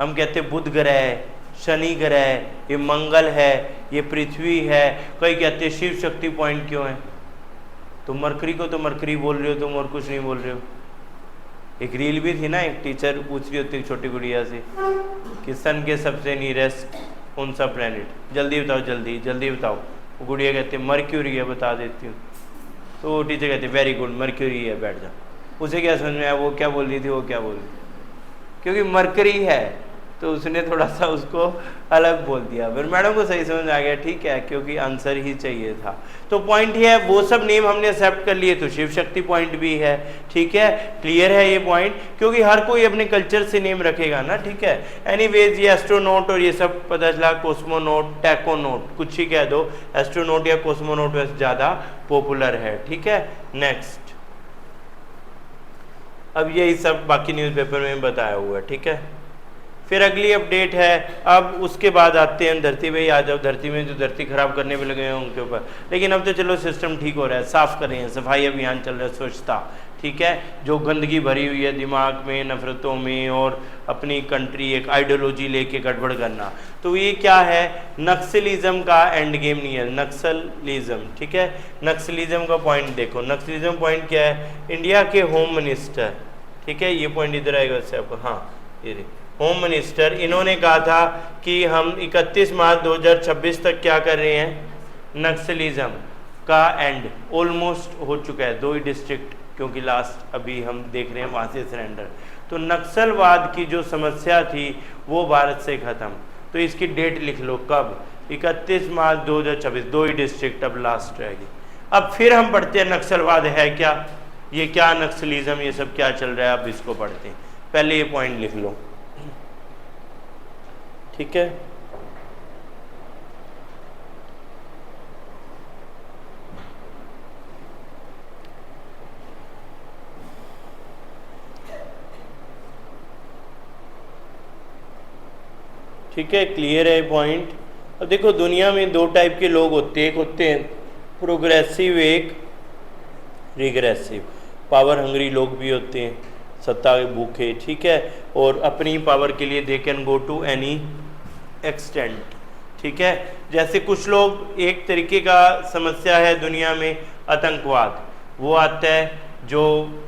हम कहते हैं बुध ग्रह है, शनि ग्रह है, ये मंगल है, ये पृथ्वी है, कई कहते हैं शिव शक्ति पॉइंट क्यों है। तो मरकरी को तो मरकरी बोल रहे हो तुम, और कुछ नहीं बोल रहे हो। एक रील भी थी ना, एक टीचर पूछ रही होती छोटी गुड़िया से कि सन के सबसे नियरेस्ट कौन सा प्लेनेट, जल्दी बताओ, जल्दी जल्दी बताओ। वो गुड़िया कहते मर्क्यूरी है, बता देती हूँ। तो वो टीचर कहते वेरी गुड मर्क्यूरी है, बैठ जाओ। उसे क्या समझ में आया वो क्या बोल रही थी, वो क्या बोल रही थी, क्योंकि मरकरी है तो उसने थोड़ा सा उसको अलग बोल दिया, फिर मैडम को सही समझ आ गया, ठीक है, क्योंकि आंसर ही चाहिए था। तो पॉइंट ये है, वो सब नेम हमने एक्सेप्ट कर लिए, तो शिव शक्ति पॉइंट भी है। ठीक है, क्लियर है ये पॉइंट, क्योंकि हर कोई अपने कल्चर से नेम रखेगा ना। ठीक है, एनीवेज ये एस्ट्रोनॉट और ये सब पता चला, कोस्मोनॉट, टैकोनॉट, कुछ ही कह दो, एस्ट्रोनॉट या कोस्मोनॉट वैसे ज़्यादा पॉपुलर है। ठीक है, नेक्स्ट, अब यही सब बाकी न्यूज़पेपर में बताया हुआ है। ठीक है, फिर अगली अपडेट है, अब उसके बाद आते हैं धरती पे ही आ जाओ। धरती में जो धरती खराब करने पे लगे हैं उनके ऊपर, लेकिन अब तो चलो सिस्टम ठीक हो रहा है, साफ कर रहे हैं, सफाई अभियान चल रहा है, स्वच्छता। ठीक है, जो गंदगी भरी हुई है दिमाग में, नफरतों में, और अपनी कंट्री एक आइडियोलॉजी लेके गड़बड़ करना, तो ये क्या है, नक्सलिज्म का एंड गेम नहीं है, नक्सलिज्म। ठीक है, नक्सलिज्म का पॉइंट देखो, नक्सलिज्म पॉइंट क्या है, इंडिया के होम मिनिस्टर, ठीक है, ये पॉइंट इधर आएगा वैसे आपको, हाँ ये होम मिनिस्टर, इन्होंने कहा था कि हम 31 मार्च 2026 तक क्या कर रहे हैं, नक्सलिज्म का एंड ऑलमोस्ट हो चुका है। 2 ही डिस्ट्रिक्ट, क्योंकि लास्ट अभी हम देख रहे हैं वहाँ से सरेंडर। तो नक्सलवाद की जो समस्या थी वो भारत से ख़त्म। तो इसकी डेट लिख लो, कब, 31 मार्च 2026, 2 ही डिस्ट्रिक्ट अब लास्ट रहेगी। अब फिर हम पढ़ते हैं नक्सलवाद है क्या, ये क्या नक्सलिज्म, ये सब क्या चल रहा है, अब इसको पढ़ते हैं। पहले ये पॉइंट लिख लो, ठीक है। ठीक है, क्लियर है पॉइंट। अब देखो दुनिया में दो टाइप के लोग होते हैं, एक होते हैं प्रोग्रेसिव, एक रिग्रेसिव। पावर हंग्री लोग भी होते हैं, सत्ता के भूखे, ठीक है, और अपनी पावर के लिए they can go to any extent, ठीक है। जैसे कुछ लोग, एक तरीके का समस्या है दुनिया में आतंकवाद, वो आता है जो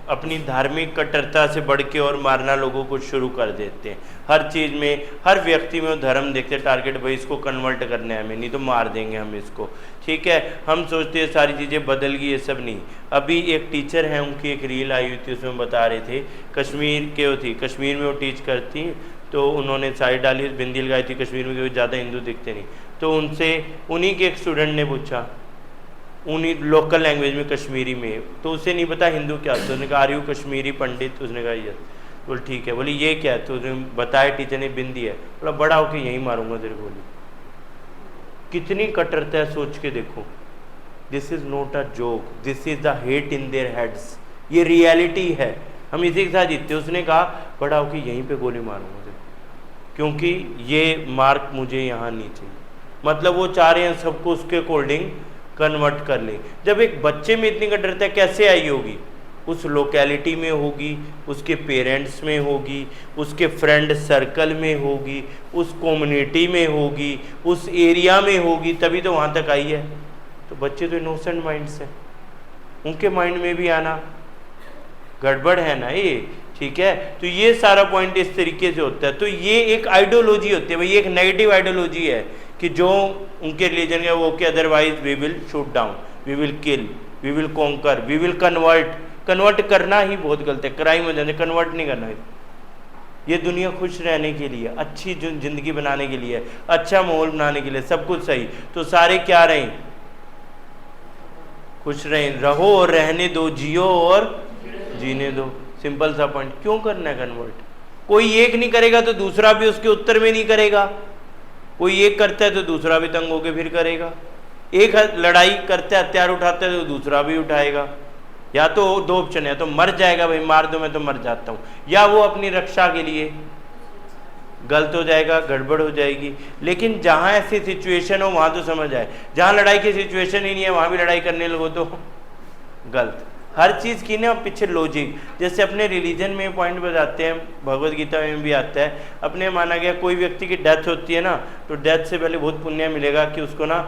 अपनी धार्मिक कट्टरता से बढ़ के और मारना लोगों को शुरू कर देते हैं। हर चीज़ में, हर व्यक्ति में वो धर्म देखते हैं, टारगेट भाई इसको कन्वर्ट करना है हमें, नहीं तो मार देंगे हम इसको, ठीक है। हम सोचते हैं सारी चीज़ें बदल गई, ये सब नहीं। अभी एक टीचर है, उनकी एक रील आई हुई थी, उसमें बता रहे थे कश्मीर के, वो थी कश्मीर में वो टीच करती, तो उन्होंने साड़ी डाली, बिंदी लगाई थी, कश्मीर में क्योंकि ज़्यादा हिंदू दिखते नहीं, तो उनसे उन्हीं के एक स्टूडेंट ने पूछा उन्हीं लोकल लैंग्वेज में, कश्मीरी में, तो उसे नहीं पता हिंदू क्या, तो उसने कहा आर यू कश्मीरी पंडित, उसने कहा यस। बोल ठीक है, बोली ये क्या है, तो उसने बताया टीचर ने बिंदी है, बोला बड़ा होके यहीं मारूंगा तेरे गोली। कितनी कट्टरता है, सोच के देखो। This is not a joke, this is the hate in their heads, ये रियलिटी है, हम इसी के साथ जीतते। उसने कहा बड़ा होके यहीं पे गोली मारूंगा तेरे, क्योंकि ये मार्क मुझे यहाँ नहीं चाहिए। मतलब वो चाह रहे हैं सबको उसके अकॉर्डिंग कन्वर्ट कर ले। जब एक बच्चे में इतनी कट्टरता कैसे आई होगी, उस लोकेलिटी में होगी, उसके पेरेंट्स में होगी, उसके फ्रेंड सर्कल में होगी, उस कम्युनिटी में होगी, उस एरिया में होगी, तभी तो वहाँ तक आई है। तो बच्चे तो इनोसेंट माइंड से, उनके माइंड में भी आना गड़बड़ है ना ये, ठीक है। तो ये सारा पॉइंट इस तरीके से होता है। तो ये एक आइडियोलॉजी होती है भाई, एक नेगेटिव आइडियोलॉजी है कि जो उनके रिलीजन है वो कि otherwise we will shoot down, we will kill, we will conquer, we will convert. Convert करना ही बहुत गलत है, क्राइम हो जाते, कन्वर्ट नहीं करना है। ये दुनिया खुश रहने के लिए, अच्छी जिंदगी बनाने के लिए, अच्छा माहौल बनाने के लिए, सब कुछ सही। तो सारे क्या रहें, खुश रहें, रहो और रहने दो, जियो और जीने दो, सिंपल सा पॉइंट। क्यों करना है कन्वर्ट? कोई एक नहीं करेगा तो दूसरा भी उसके उत्तर में नहीं करेगा, कोई एक करता है तो दूसरा भी तंग होके फिर करेगा। एक लड़ाई करता है, हथियार उठाता है तो दूसरा भी उठाएगा। या तो दो ऑप्शन है, तो मर जाएगा भाई, मार दो मैं तो मर जाता हूँ, या वो अपनी रक्षा के लिए गलत हो जाएगा, गड़बड़ हो जाएगी। लेकिन जहाँ ऐसी सिचुएशन हो वहाँ तो समझ आए, जहाँ लड़ाई की सिचुएशन ही नहीं है वहाँ भी लड़ाई करने लगो तो गलत। हर चीज़ की ना पीछे लॉजिक, जैसे अपने रिलीजन में पॉइंट बताते हैं, भगवत गीता में भी आता है, अपने माना गया कोई व्यक्ति की डेथ होती है ना, तो डेथ से पहले बहुत पुण्य मिलेगा कि उसको ना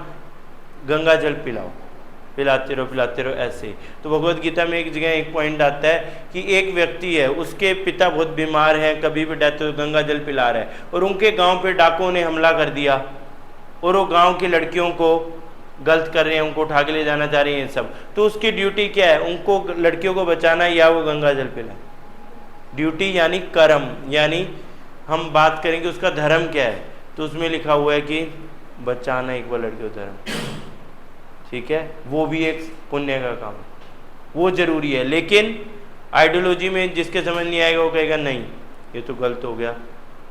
गंगा जल पिलाओ, पिलाते रहो ऐसे। तो भगवत गीता में एक जगह एक पॉइंट आता है कि एक व्यक्ति है, उसके पिता बहुत बीमार हैं, कभी भी डेथ हो गंगा जल पिला रहा है, और उनके गाँव पर डाकुओं ने हमला कर दिया और वो गाँव की लड़कियों को गलत कर रहे हैं, उनको उठा के ले जाना चाह रही हैं सब। तो उसकी ड्यूटी क्या है, उनको लड़कियों को बचाना या वो गंगा जल पिलाए। ड्यूटी यानी कर्म, यानी हम बात करेंगे उसका धर्म क्या है, तो उसमें लिखा हुआ है कि बचाना एक बार लड़कियों धर्म, ठीक है, वो भी एक पुण्य का काम, वो जरूरी है। लेकिन आइडियोलॉजी में जिसके समझ नहीं आएगा वो कहेगा नहीं ये तो गलत हो गया,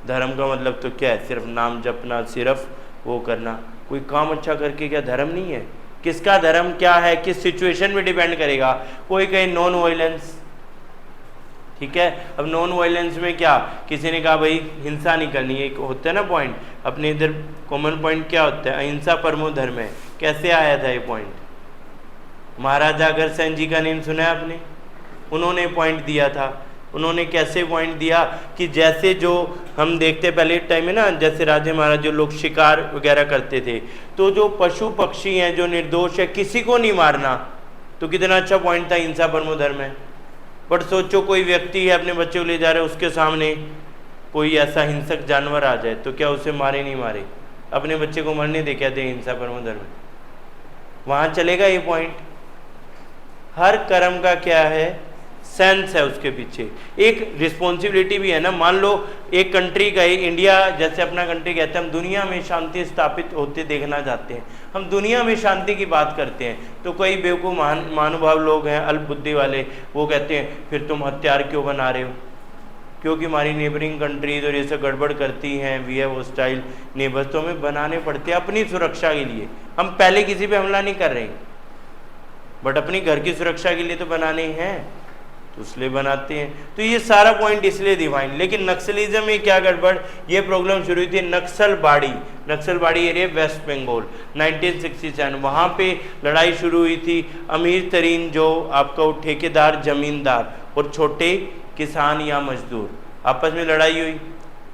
धर्म का मतलब तो क्या है, सिर्फ नाम जपना, सिर्फ वो करना। कोई काम अच्छा करके क्या धर्म नहीं है? किसका धर्म क्या है, किस सिचुएशन में डिपेंड करेगा। कोई कहे नॉन वायलेंस, ठीक है, अब नॉन वायलेंस में क्या, किसी ने कहा भाई हिंसा नहीं करनी है, एक होता है ना पॉइंट, अपने इधर कॉमन पॉइंट क्या होता है, अहिंसा परमो धर्म है। कैसे आया था ये पॉइंट? महाराजा अग्रसेन जी का नेम सुना है आपने? उन्होंने पॉइंट दिया था। उन्होंने कैसे पॉइंट दिया कि जैसे जो हम देखते पहले टाइम में ना, जैसे राजे महाराज जो लोग शिकार वगैरह करते थे, तो जो पशु पक्षी हैं जो निर्दोष है किसी को नहीं मारना, तो कितना अच्छा पॉइंट था, हिंसा परमो धर्म है। बट सोचो कोई व्यक्ति है अपने बच्चे को ले जा रहे, उसके सामने कोई ऐसा हिंसक जानवर आ जाए तो क्या उसे मारे नहीं मारे, अपने बच्चे को मरने दे, क्या दे, हिंसा परमो धर्म, वहाँ चलेगा ये पॉइंट। हर कर्म का क्या है, सेंस है उसके पीछे, एक रिस्पॉन्सिबिलिटी भी है ना। मान लो एक कंट्री का, इंडिया जैसे अपना कंट्री कहते हैं, हम दुनिया में शांति स्थापित होते देखना चाहते हैं, हम दुनिया में शांति की बात करते हैं, तो कई बेवकूफ़ महानुभाव लोग हैं, अल्प बुद्धि वाले, वो कहते हैं फिर तुम हथियार क्यों बना रहे हो, क्योंकि हमारी नेबरिंग कंट्रीज और ये सब गड़बड़ करती हैं, वी हैव हॉस्टाइल नेबर्स, तो हमें बनाने पड़ते हैं अपनी सुरक्षा के लिए। हम पहले किसी पे हमला नहीं कर रहे, बट अपनी घर की सुरक्षा के लिए तो बनाने हैं। तो इसलिए बनाते हैं। तो ये सारा पॉइंट इसलिए डिवाइन। लेकिन नक्सलिज्म में क्या गड़बड़, ये प्रॉब्लम शुरू हुई थी नक्सलबाड़ी एरिया वेस्ट बंगाल 1967, वहाँ पे लड़ाई शुरू हुई थी। अमीर तरीन जो आपका वो ठेकेदार जमींदार और छोटे किसान या मजदूर आपस में लड़ाई हुई,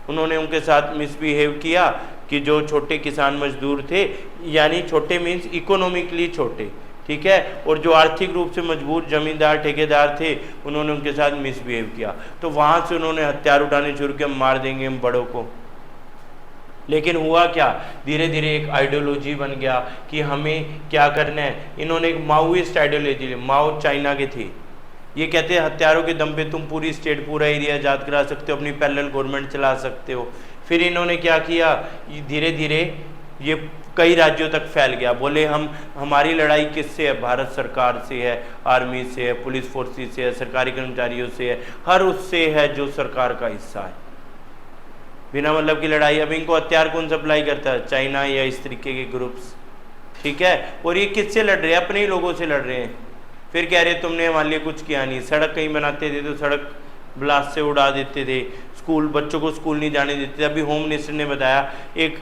उन्होंने उनके साथ मिसबिहेव किया कि जो छोटे किसान मजदूर थे, यानी छोटे मीन्स इकोनॉमिकली छोटे, ठीक है, और जो आर्थिक रूप से मजबूर जमींदार ठेकेदार थे, उन्होंने उनके साथ मिसबिहेव किया। तो वहाँ से उन्होंने हथियार उठाने शुरू किया, मार देंगे हम बड़ों को। लेकिन हुआ क्या, धीरे धीरे एक आइडियोलॉजी बन गया कि हमें क्या करना है। इन्होंने एक माओइस्ट आइडियोलॉजी ली, माओ चाइना के थे, ये कहते हैं हथियारों के दम पे तुम पूरी स्टेट पूरा एरिया आज़ाद करा सकते हो, अपनी पैरेलल गवर्नमेंट चला सकते हो। फिर इन्होंने क्या किया, धीरे धीरे ये कई राज्यों तक फैल गया। बोले हमारी लड़ाई किससे है, भारत सरकार से है, आर्मी से है, पुलिस फोर्सेस से है, सरकारी कर्मचारियों से है, हर उससे है जो सरकार का हिस्सा है। बिना मतलब की लड़ाई। अब इनको हथियार कौन सप्लाई करता है, चाइना या इस तरीके के ग्रुप्स, ठीक है। और ये किससे लड़ रहे हैं, अपने ही लोगों से लड़ रहे हैं। फिर कह रहे तुमने हमारे लिए कुछ किया नहीं, सड़क कहीं बनाते थे तो सड़क ब्लास्ट से उड़ा देते थे, स्कूल बच्चों को स्कूल नहीं जाने देते थे। अभी होम मिनिस्टर ने बताया एक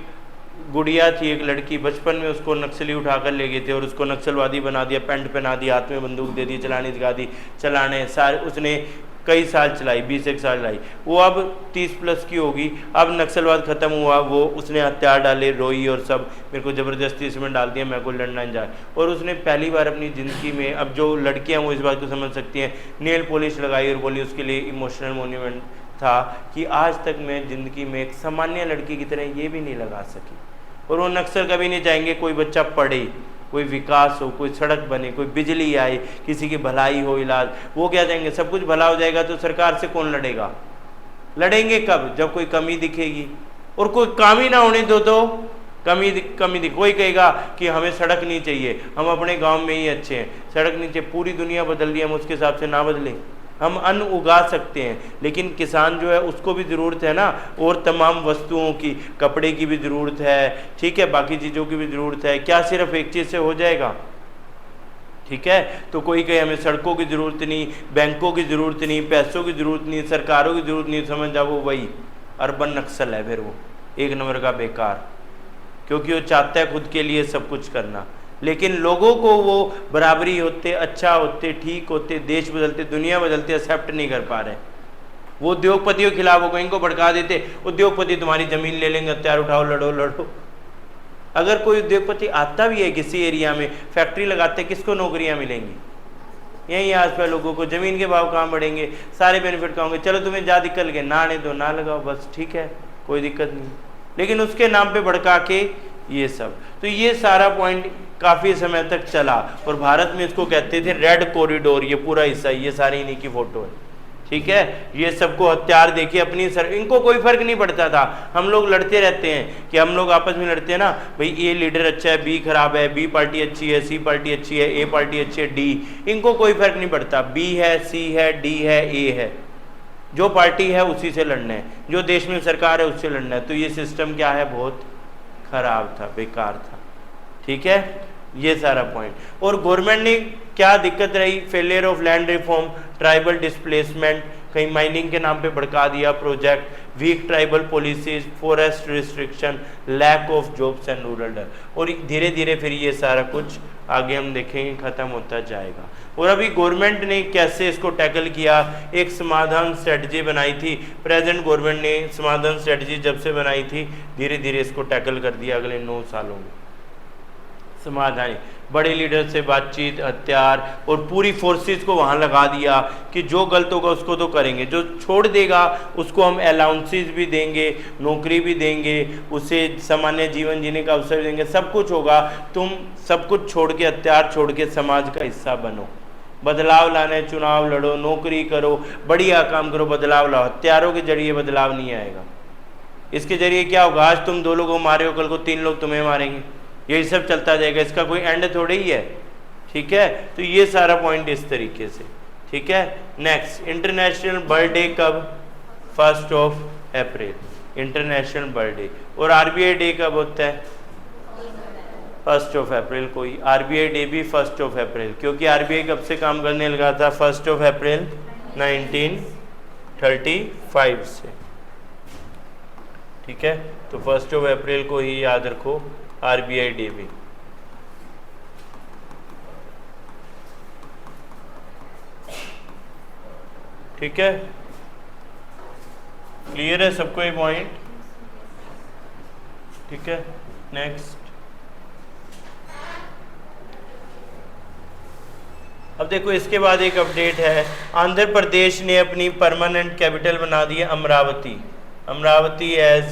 गुड़िया थी, एक लड़की, बचपन में उसको नक्सली उठाकर ले गए थे और उसको नक्सलवादी बना दिया, पैंट पहना दी, हाथ में बंदूक दे दी, चलाने सिखा दी, चलाने सारे उसने कई साल चलाई, 20 साल चलाई। वो अब 30+ की होगी। अब नक्सलवाद खत्म हुआ, वो उसने हथियार डाले, रोई और सब मेरे को ज़बरदस्ती इसमें डाल दिया, मैं को लड़ना जाए। और उसने पहली बार अपनी ज़िंदगी में, अब जो लड़कियां वो इस बात को समझ सकती हैं, नेल पॉलिश लगाई और बोली उसके लिए इमोशनल मोन्यूमेंट था कि आज तक मैं ज़िंदगी में एक सामान्य लड़की की तरह ये भी नहीं लगा सकी। और वो नक्सल कभी नहीं चाहेंगे कोई बच्चा पढ़े, कोई विकास हो, कोई सड़क बने, कोई बिजली आए, किसी की भलाई हो, इलाज। वो क्या चाहेंगे, सब कुछ भला हो जाएगा तो सरकार से कौन लड़ेगा। लड़ेंगे कब, जब कोई कमी दिखेगी। और कोई काम ही ना होने दो तो कमी दिख। कोई कहेगा कि हमें सड़क नहीं चाहिए, हम अपने गांव में ही अच्छे हैं, सड़क नहीं चाहिए। पूरी दुनिया बदल रही है, हम उसके हिसाब से ना बदलें। हम अन्न उगा सकते हैं, लेकिन किसान जो है उसको भी ज़रूरत है ना, और तमाम वस्तुओं की, कपड़े की भी ज़रूरत है, ठीक है, बाकी चीज़ों की भी ज़रूरत है। क्या सिर्फ एक चीज़ से हो जाएगा, ठीक है। तो कोई कहे हमें सड़कों की ज़रूरत नहीं, बैंकों की ज़रूरत नहीं, पैसों की ज़रूरत नहीं, सरकारों की ज़रूरत नहीं, समझ जाओ वो वही अर्बन नक्सल है। फिर वो एक नंबर का बेकार, क्योंकि वो चाहता है खुद के लिए सब कुछ करना, लेकिन लोगों को वो बराबरी होते, अच्छा होते, ठीक होते, देश बदलते, दुनिया बदलते एक्सेप्ट नहीं कर पा रहे। वो उद्योगपतियों के खिलाफ हो, इनको भड़का देते, उद्योगपति तुम्हारी ज़मीन ले लेंगे, हथियार उठाओ, लड़ो लड़ो। अगर कोई उद्योगपति आता भी है किसी एरिया में, फैक्ट्री लगाते, किसको नौकरियां मिलेंगी, यहीं आसपास लोगों को। ज़मीन के भाव कहाँ बढ़ेंगे, सारे बेनिफिट कहाँ होंगे। चलो तुम्हें जा दिक्कत लगे, ना आने दो, ना लगाओ, बस ठीक है, कोई दिक्कत नहीं। लेकिन उसके नाम पे भड़का के ये सब, तो ये सारा पॉइंट काफ़ी समय तक चला। और भारत में इसको कहते थे रेड कॉरिडोर, ये पूरा हिस्सा, ये सारी इन्हीं की फोटो है, ठीक है। ये सबको हथियार देके अपनी इनको कोई फर्क नहीं पड़ता था। हम लोग लड़ते रहते हैं कि हम लोग आपस में लड़ते हैं ना, भाई ए लीडर अच्छा है, बी खराब है, बी पार्टी अच्छी है, सी पार्टी अच्छी है, ए पार्टी अच्छी है, डी। इनको कोई फर्क नहीं पड़ता, बी है, सी है, डी है, ए है, जो पार्टी है उसी से लड़ना है, जो देश में सरकार है उससे लड़ना है। तो ये सिस्टम क्या है, बहुत खराब था, बेकार था, ठीक है, ये सारा पॉइंट। और गवर्नमेंट ने क्या दिक्कत रही, failure of land reform, tribal displacement, कहीं माइनिंग के नाम पे भड़का दिया project, weak tribal policies, forest restriction, lack of jobs and rural development. और धीरे धीरे फिर ये सारा कुछ आगे हम देखेंगे खत्म होता जाएगा। और अभी गवर्नमेंट ने कैसे इसको टैकल किया, एक समाधान स्ट्रेटजी बनाई थी। प्रेजेंट गवर्नमेंट ने समाधान स्ट्रेटजी जब से बनाई थी, धीरे धीरे इसको टैकल कर दिया अगले 9 सालों में। समाधान, बड़े लीडर से बातचीत, हथियार और पूरी फोर्सेस को वहाँ लगा दिया कि जो गलत होगा उसको तो करेंगे, जो छोड़ देगा उसको हम अलाउंसेस भी देंगे, नौकरी भी देंगे, उसे सामान्य जीवन जीने का अवसर भी देंगे, सब कुछ होगा। तुम सब कुछ छोड़ के, हथियार छोड़ के समाज का हिस्सा बनो, बदलाव लाने, चुनाव लड़ो, नौकरी करो, बढ़िया काम करो, बदलाव लाओ। हथियारों के जरिए बदलाव नहीं आएगा। इसके जरिए क्या होगा, आज तुम 2 लोगों को मारे हो, कल को 3 लोग तुम्हें मारेंगे, यही सब चलता जाएगा, इसका कोई एंड थोड़े ही है, ठीक है। तो ये सारा पॉइंट इस तरीके से, ठीक है। नेक्स्ट, इंटरनेशनल बर्थडे कब, 1 अप्रैल, इंटरनेशनल बर्थडे। और आरबीआई डे कब होता है, 1 अप्रैल को ही। आरबीआई डे भी 1 अप्रैल, क्योंकि आरबीआई कब से काम करने लगा था, 1 अप्रैल 1935 से। ठीक है, तो 1 अप्रैल को ही याद रखो RBI डे भी। ठीक है, क्लियर है सबको ये पॉइंट? ठीक है, नेक्स्ट। अब देखो इसके बाद एक अपडेट है, आंध्र प्रदेश ने अपनी परमानेंट कैपिटल बना दी है अमरावती। अमरावती एज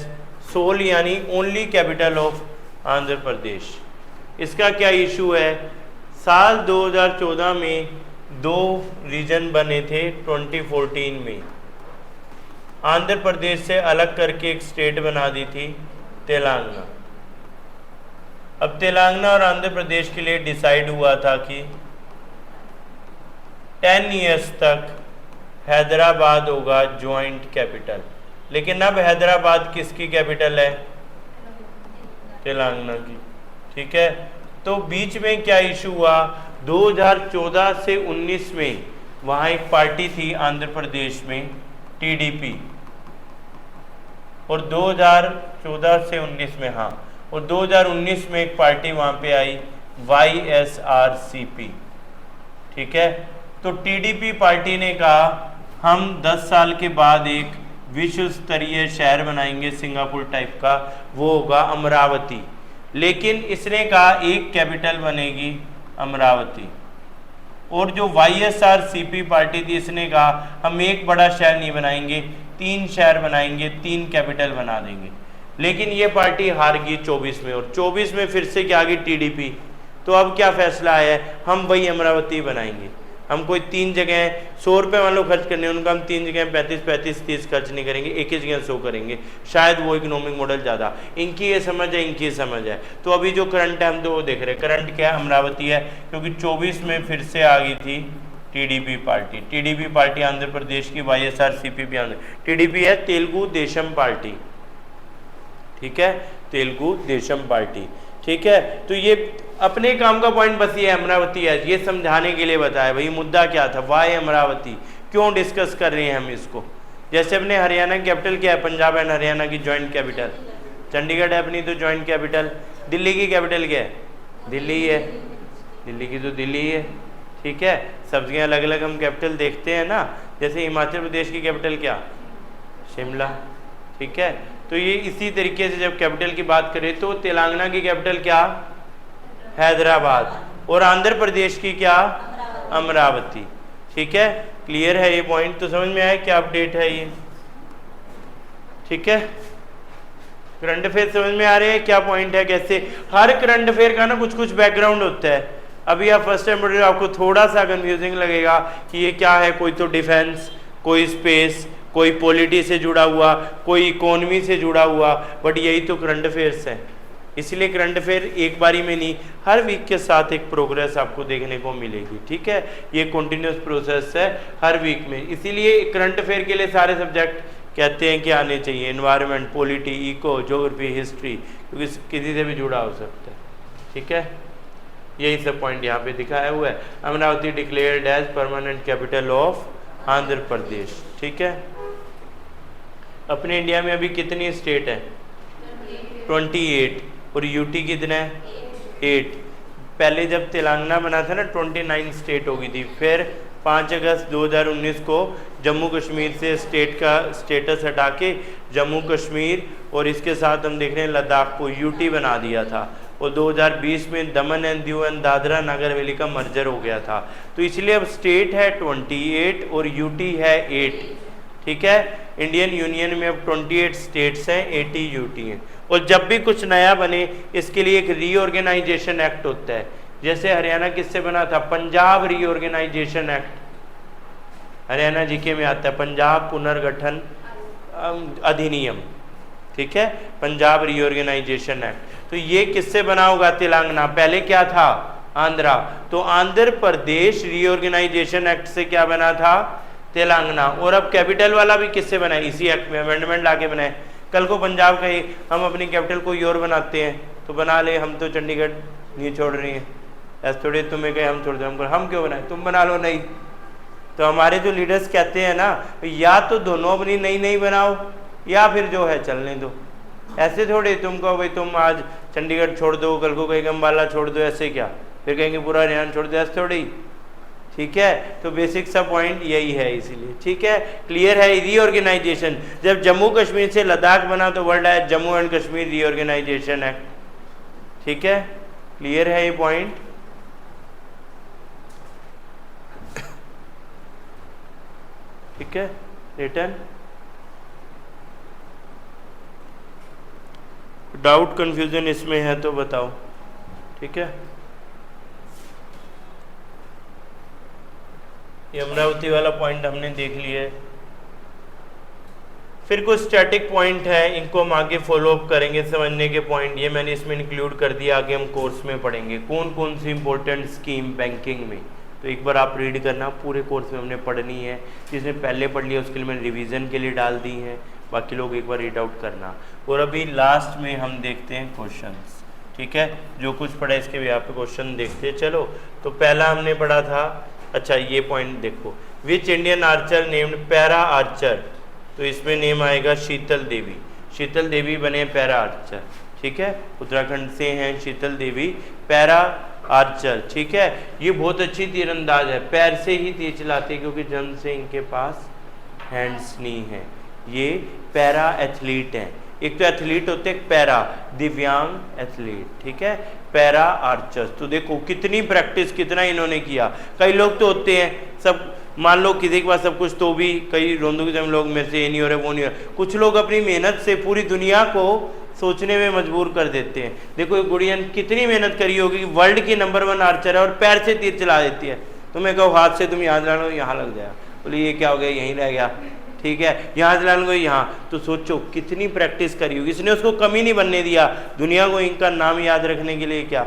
सोल यानी ओनली कैपिटल ऑफ आंध्र प्रदेश। इसका क्या इशू है, साल 2014 में 2 रीजन बने थे 2014 में, आंध्र प्रदेश से अलग करके एक स्टेट बना दी थी तेलंगाना। अब तेलंगाना और आंध्र प्रदेश के लिए डिसाइड हुआ था कि 10 इयर्स तक हैदराबाद होगा जॉइंट कैपिटल। लेकिन अब हैदराबाद किसकी कैपिटल है? तेलंगाना की। ठीक है, तो बीच में क्या इशू हुआ, 2014 से 19 में वहाँ एक पार्टी थी आंध्र प्रदेश में TDP, और 2014 से 19 में, हाँ, और 2019 में एक पार्टी वहाँ पे आई YSRCP। ठीक है, तो TDP पार्टी ने कहा हम 10 साल के बाद एक विश्व स्तरीय शहर बनाएंगे सिंगापुर टाइप का, वो होगा अमरावती। लेकिन इसने कहा एक कैपिटल बनेगी अमरावती। और जो YSRCP पार्टी थी, इसने कहा हम एक बड़ा शहर नहीं बनाएंगे, 3 शहर बनाएंगे, 3 कैपिटल बना देंगे। लेकिन ये पार्टी हार गई 24 में, और 24 में फिर से क्या आ गई TDP। तो अब क्या फैसला आया है, हम वही अमरावती बनाएंगे। हम कोई 3 जगह 100 रुपये मान लो खर्च करने, उनका हम 3 जगह 35-35-30 खर्च नहीं करेंगे, एक ही जगह 100 करेंगे। शायद वो इकोनॉमिक मॉडल ज़्यादा, इनकी ये समझ है, इनकी ये समझ है। तो अभी जो करंट है हम तो वो देख रहे हैं, करंट क्या है, अमरावती है, क्योंकि 24 में फिर से आ गई थी TDP party. TDP party Andhra Pradesh की, YSRCP भी आंध्र, TDP है तेलुगु देशम पार्टी। ठीक है, तेलुगु देशम पार्टी। ठीक है, तो ये अपने काम का पॉइंट बस ये अमरावती है, ये समझाने के लिए बताया भाई मुद्दा क्या था, वाई अमरावती, क्यों डिस्कस कर रहे हैं हम इसको। जैसे अपने हरियाणा की कैपिटल क्या है, पंजाब एंड हरियाणा की जॉइंट कैपिटल चंडीगढ़ है अपनी, तो जॉइंट कैपिटल। दिल्ली की कैपिटल क्या है, दिल्ली है, दिल्ली की तो दिल्ली है। ठीक है, सब जगह अलग अलग हम कैपिटल देखते हैं ना, जैसे हिमाचल प्रदेश की कैपिटल क्या, शिमला। ठीक है, तो ये इसी तरीके से जब कैपिटल की बात करें तो तेलंगाना की कैपिटल क्या, हैदराबाद, और आंध्र प्रदेश की क्या, अमरावती। ठीक है, क्लियर है ये पॉइंट, तो समझ में आया क्या अपडेट है ये। ठीक है, करंट अफेयर समझ में आ रहे हैं क्या पॉइंट है, कैसे हर करंट अफेयर का ना कुछ कुछ बैकग्राउंड होता है। अभी आप फर्स्ट टाइम पढ़ रहे हो, आपको थोड़ा सा कंफ्यूजिंग लगेगा कि ये क्या है, कोई तो डिफेंस, कोई स्पेस, कोई पॉलिटी से जुड़ा हुआ, कोई इकोनॉमी से जुड़ा हुआ, बट यही तो करंट अफेयर्स है। इसलिए करंट अफेयर एक बारी में नहीं, हर वीक के साथ एक प्रोग्रेस आपको देखने को मिलेगी। ठीक है, ये कंटिन्यूस प्रोसेस है हर वीक में, इसीलिए करंट अफेयर के लिए सारे सब्जेक्ट कहते हैं कि आने चाहिए, environment, polity, eco, geography, history, क्योंकि किसी से भी जुड़ा हो सकता है। ठीक है, यही सब पॉइंट यहाँ पे दिखाया हुआ है। Amaravati declared as permanent capital of Andhra Pradesh. ठीक है, अपने इंडिया में अभी कितनी स्टेट है, 28, और यूटी कितना है, 8। पहले जब तेलंगाना बना था ना 29 स्टेट हो गई थी, फिर 5 अगस्त 2019 को जम्मू कश्मीर से स्टेट का स्टेटस हटा के जम्मू कश्मीर और इसके साथ हम देख रहे हैं लद्दाख को यूटी बना दिया था, और 2020 में दमन एंड दीव एंड दादरा नगर हवेली का मर्जर हो गया था। तो इसलिए अब स्टेट है 28 और यूटी है 8। ठीक है, इंडियन यूनियन में अब 28 स्टेट्स हैं, 80 यूटी हैं। और जब भी कुछ नया बने इसके लिए एक रीऑर्गेनाइजेशन एक्ट होता है। जैसे हरियाणा किससे बना था, Punjab reorganisation act, Haryana GK में आता है, पंजाब पुनर्गठन अधिनियम। ठीक है, पंजाब रीऑर्गेनाइजेशन एक्ट। तो ये किससे बना होगा, तेलंगाना, पहले क्या था, आंध्रा। तो आंध्र प्रदेश रीऑर्गेनाइजेशन एक्ट से क्या बना था, तेलंगाना। और अब कैपिटल वाला भी किससे बना है, इसी एक्ट में अमेंडमेंट लाके बनाए। कल को पंजाब कहे हम अपनी कैपिटल कोई और बनाते हैं तो बना ले, हम तो चंडीगढ़ नहीं छोड़ रही हैं, ऐसे थोड़ी तुम्हें कहे हम छोड़ दो, हम क्यों बनाए, तुम बना लो, नहीं तो हमारे जो लीडर्स कहते हैं ना, या तो दोनों अपनी नई नई बनाओ या फिर जो है चलने दो। ऐसे थोड़े तुम कहो भाई तुम आज चंडीगढ़ छोड़ दो, कल को कहेंगे अम्बाला छोड़ दो, ऐसे क्या, फिर कहेंगे पूरा हरियाणा छोड़ दो, ऐसे थोड़ी। ठीक है, तो बेसिक सा पॉइंट यही है इसीलिए। ठीक है, क्लियर है। रीऑर्गेनाइजेशन, जब जम्मू कश्मीर से लद्दाख बना तो वर्ल्ड है Jammu and Kashmir reorganisation act. ठीक है, क्लियर है ये पॉइंट। ठीक है, रिटर्न डाउट कंफ्यूजन इसमें है तो बताओ। ठीक है, ये अमरावती वाला पॉइंट हमने देख लिया है। फिर कुछ स्टैटिक पॉइंट है, इनको हम आगे फॉलो अप करेंगे। समझने के पॉइंट ये मैंने इसमें इंक्लूड कर दिया, आगे हम कोर्स में पढ़ेंगे कौन कौन सी इंपॉर्टेंट स्कीम बैंकिंग में। तो एक बार आप रीड करना, पूरे कोर्स में हमने पढ़नी है। जिसने पहले पढ़ लिया उसके लिए मैंने रिवीजन के लिए डाल दी है, बाकी लोग एक बार रीड आउट करना। और अभी लास्ट में हम देखते हैं क्वेश्चंस। ठीक है, जो कुछ पढ़ा इसके भी यहाँ पे क्वेश्चन देखते हैं। चलो, तो पहला हमने पढ़ा था, अच्छा ये पॉइंट देखो, which Indian Archer named para Archer. तो इसमें नेम आएगा शीतल देवी। शीतल देवी बने पैरा आर्चर। ठीक है, उत्तराखंड से हैं शीतल देवी, पैरा आर्चर। ठीक है, ये बहुत अच्छी तीरंदाज है, पैर से ही तीर चलाते हैं क्योंकि जन्म से इनके पास हैंड्स नहीं है। ये पैरा एथलीट हैं। एक तो एथलीट होते हैं, पैरा दिव्यांग एथलीट। ठीक है, पैरा आर्चर्स। तो देखो कितनी प्रैक्टिस, कितना इन्होंने किया। कई लोग तो होते हैं सब, मान लो किसी के पास सब कुछ तो भी कई रोंदू के लोग मेरे से ये नहीं हो रहा वो नहीं हो रहा। कुछ लोग अपनी मेहनत से पूरी दुनिया को सोचने में मजबूर कर देते हैं। देखो ये गुड़ियन कितनी मेहनत करी होगी, वर्ल्ड की नंबर 1 आर्चर है और पैर से तीर चला देती है। तुम्हें कहो हाथ से तुम यहाँ चला लो, यहाँ लग जाएगा, बोले ये क्या हो गया, यहीं रह गया। ठीक है, यहाँ चला लो यहाँ, तो सोचो कितनी प्रैक्टिस करी होगी। इसने उसको कमी नहीं बनने दिया, दुनिया को इनका नाम याद रखने के लिए क्या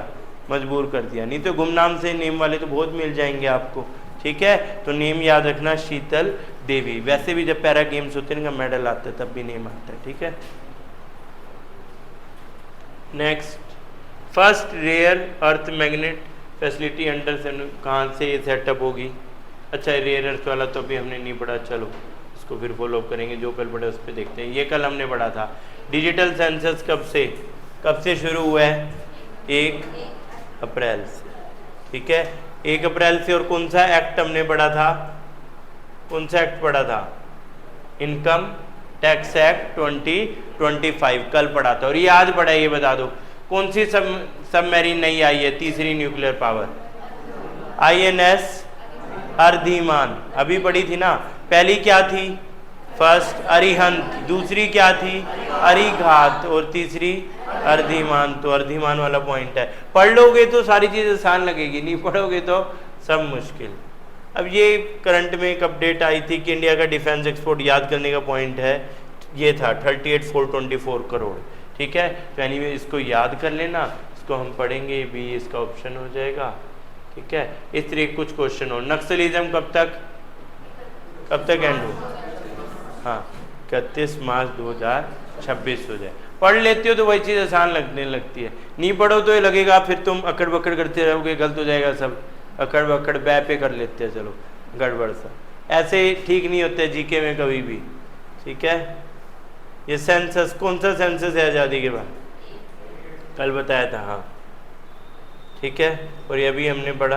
मजबूर कर दिया। नहीं तो गुमनाम से नेम वाले तो बहुत मिल जाएंगे आपको। ठीक है, तो नेम याद रखना शीतल देवी। वैसे भी जब पैरा गेम्स होते हैं ना मेडल आता है तब भी नेम आता है। ठीक है, next, first rare earth magnet facility under कहाँ से ये सेटअप होगी। अच्छा, रेयर अर्थ वाला तो अभी हमने नहीं पढ़ा, चलो इसको फिर फॉलो अप करेंगे। जो कल पढ़े उस पर देखते हैं। ये कल हमने पढ़ा था। डिजिटल सेंसस कब से शुरू हुआ है, 1 अप्रैल से। ठीक है, 1 अप्रैल से। और कौन सा एक्ट हमने पढ़ा था, कौन सा एक्ट पढ़ा था, इनकम टैक्स एक्ट 2025 कल पढ़ा था। और ये आज पढ़ा है, ये बता दो कौन सी सबमरीन नई आई है, तीसरी न्यूक्लियर पावर, INS अर्धिमान। अभी पढ़ी थी ना, पहली क्या थी, फर्स्ट अरिहंत, दूसरी क्या थी अरिघात और तीसरी अर्धिमान। तो अर्धिमान वाला पॉइंट है, पढ़ लोगे तो सारी चीज़ आसान लगेगी, नहीं पढ़ोगे तो सब मुश्किल। अब ये करंट में एक अपडेट आई थी कि इंडिया का डिफेंस एक्सपोर्ट याद करने का पॉइंट है, ये था 38,424 करोड़। ठीक है, तो एनीवे इसको याद कर लेना, इसको हम पढ़ेंगे भी, इसका ऑप्शन हो जाएगा। ठीक है, इस तरह कुछ क्वेश्चन हो। नक्सलिज्म कब तक एंड हो, हाँ 31 मार्च 2026 हो जाए। पढ़ लेते हो तो वही चीज़ आसान लगने लगती है, नहीं पढ़ो तो ये लगेगा फिर तुम अकड़ बकड़ करते रहोगे, गलत हो जाएगा सब। अकड़ बकड़ बै पे कर लेते हैं, चलो गड़बड़ सा, ऐसे ठीक नहीं होते जीके में कभी भी। ठीक है, ये सेंसस, कौन सा सेंसस है आज़ादी के बाद, कल बताया था। हाँ ठीक है, और ये भी हमने पढ़ा।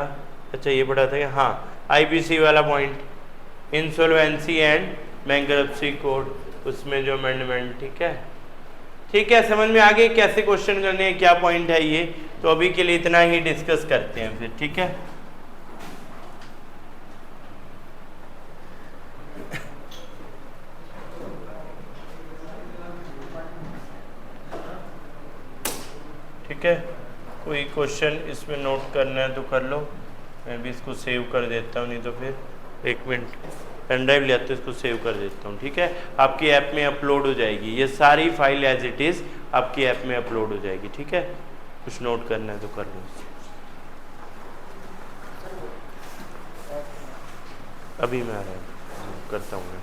अच्छा ये पढ़ा था कि हाँ IBC वाला point, insolvency and bankruptcy code, उसमें जो अमेंडमेंट। ठीक है, ठीक है, समझ में आ गई कैसे क्वेश्चन करने हैं, क्या पॉइंट है ये। तो अभी के लिए इतना ही डिस्कस करते हैं फिर। ठीक है, ठीक है, कोई क्वेश्चन इसमें नोट करना है तो कर लो, मैं भी इसको सेव कर देता हूँ, नहीं तो फिर 1 मिनट पेन ड्राइव ले आते इसको सेव कर देता हूँ। ठीक है, आपकी ऐप में अपलोड हो जाएगी ये सारी फाइल एज इट इज़, आपकी ऐप में अपलोड हो जाएगी। ठीक है, कुछ नोट करना है तो कर लो, अभी मैं आ रहा हूँ करता हूँ मैं।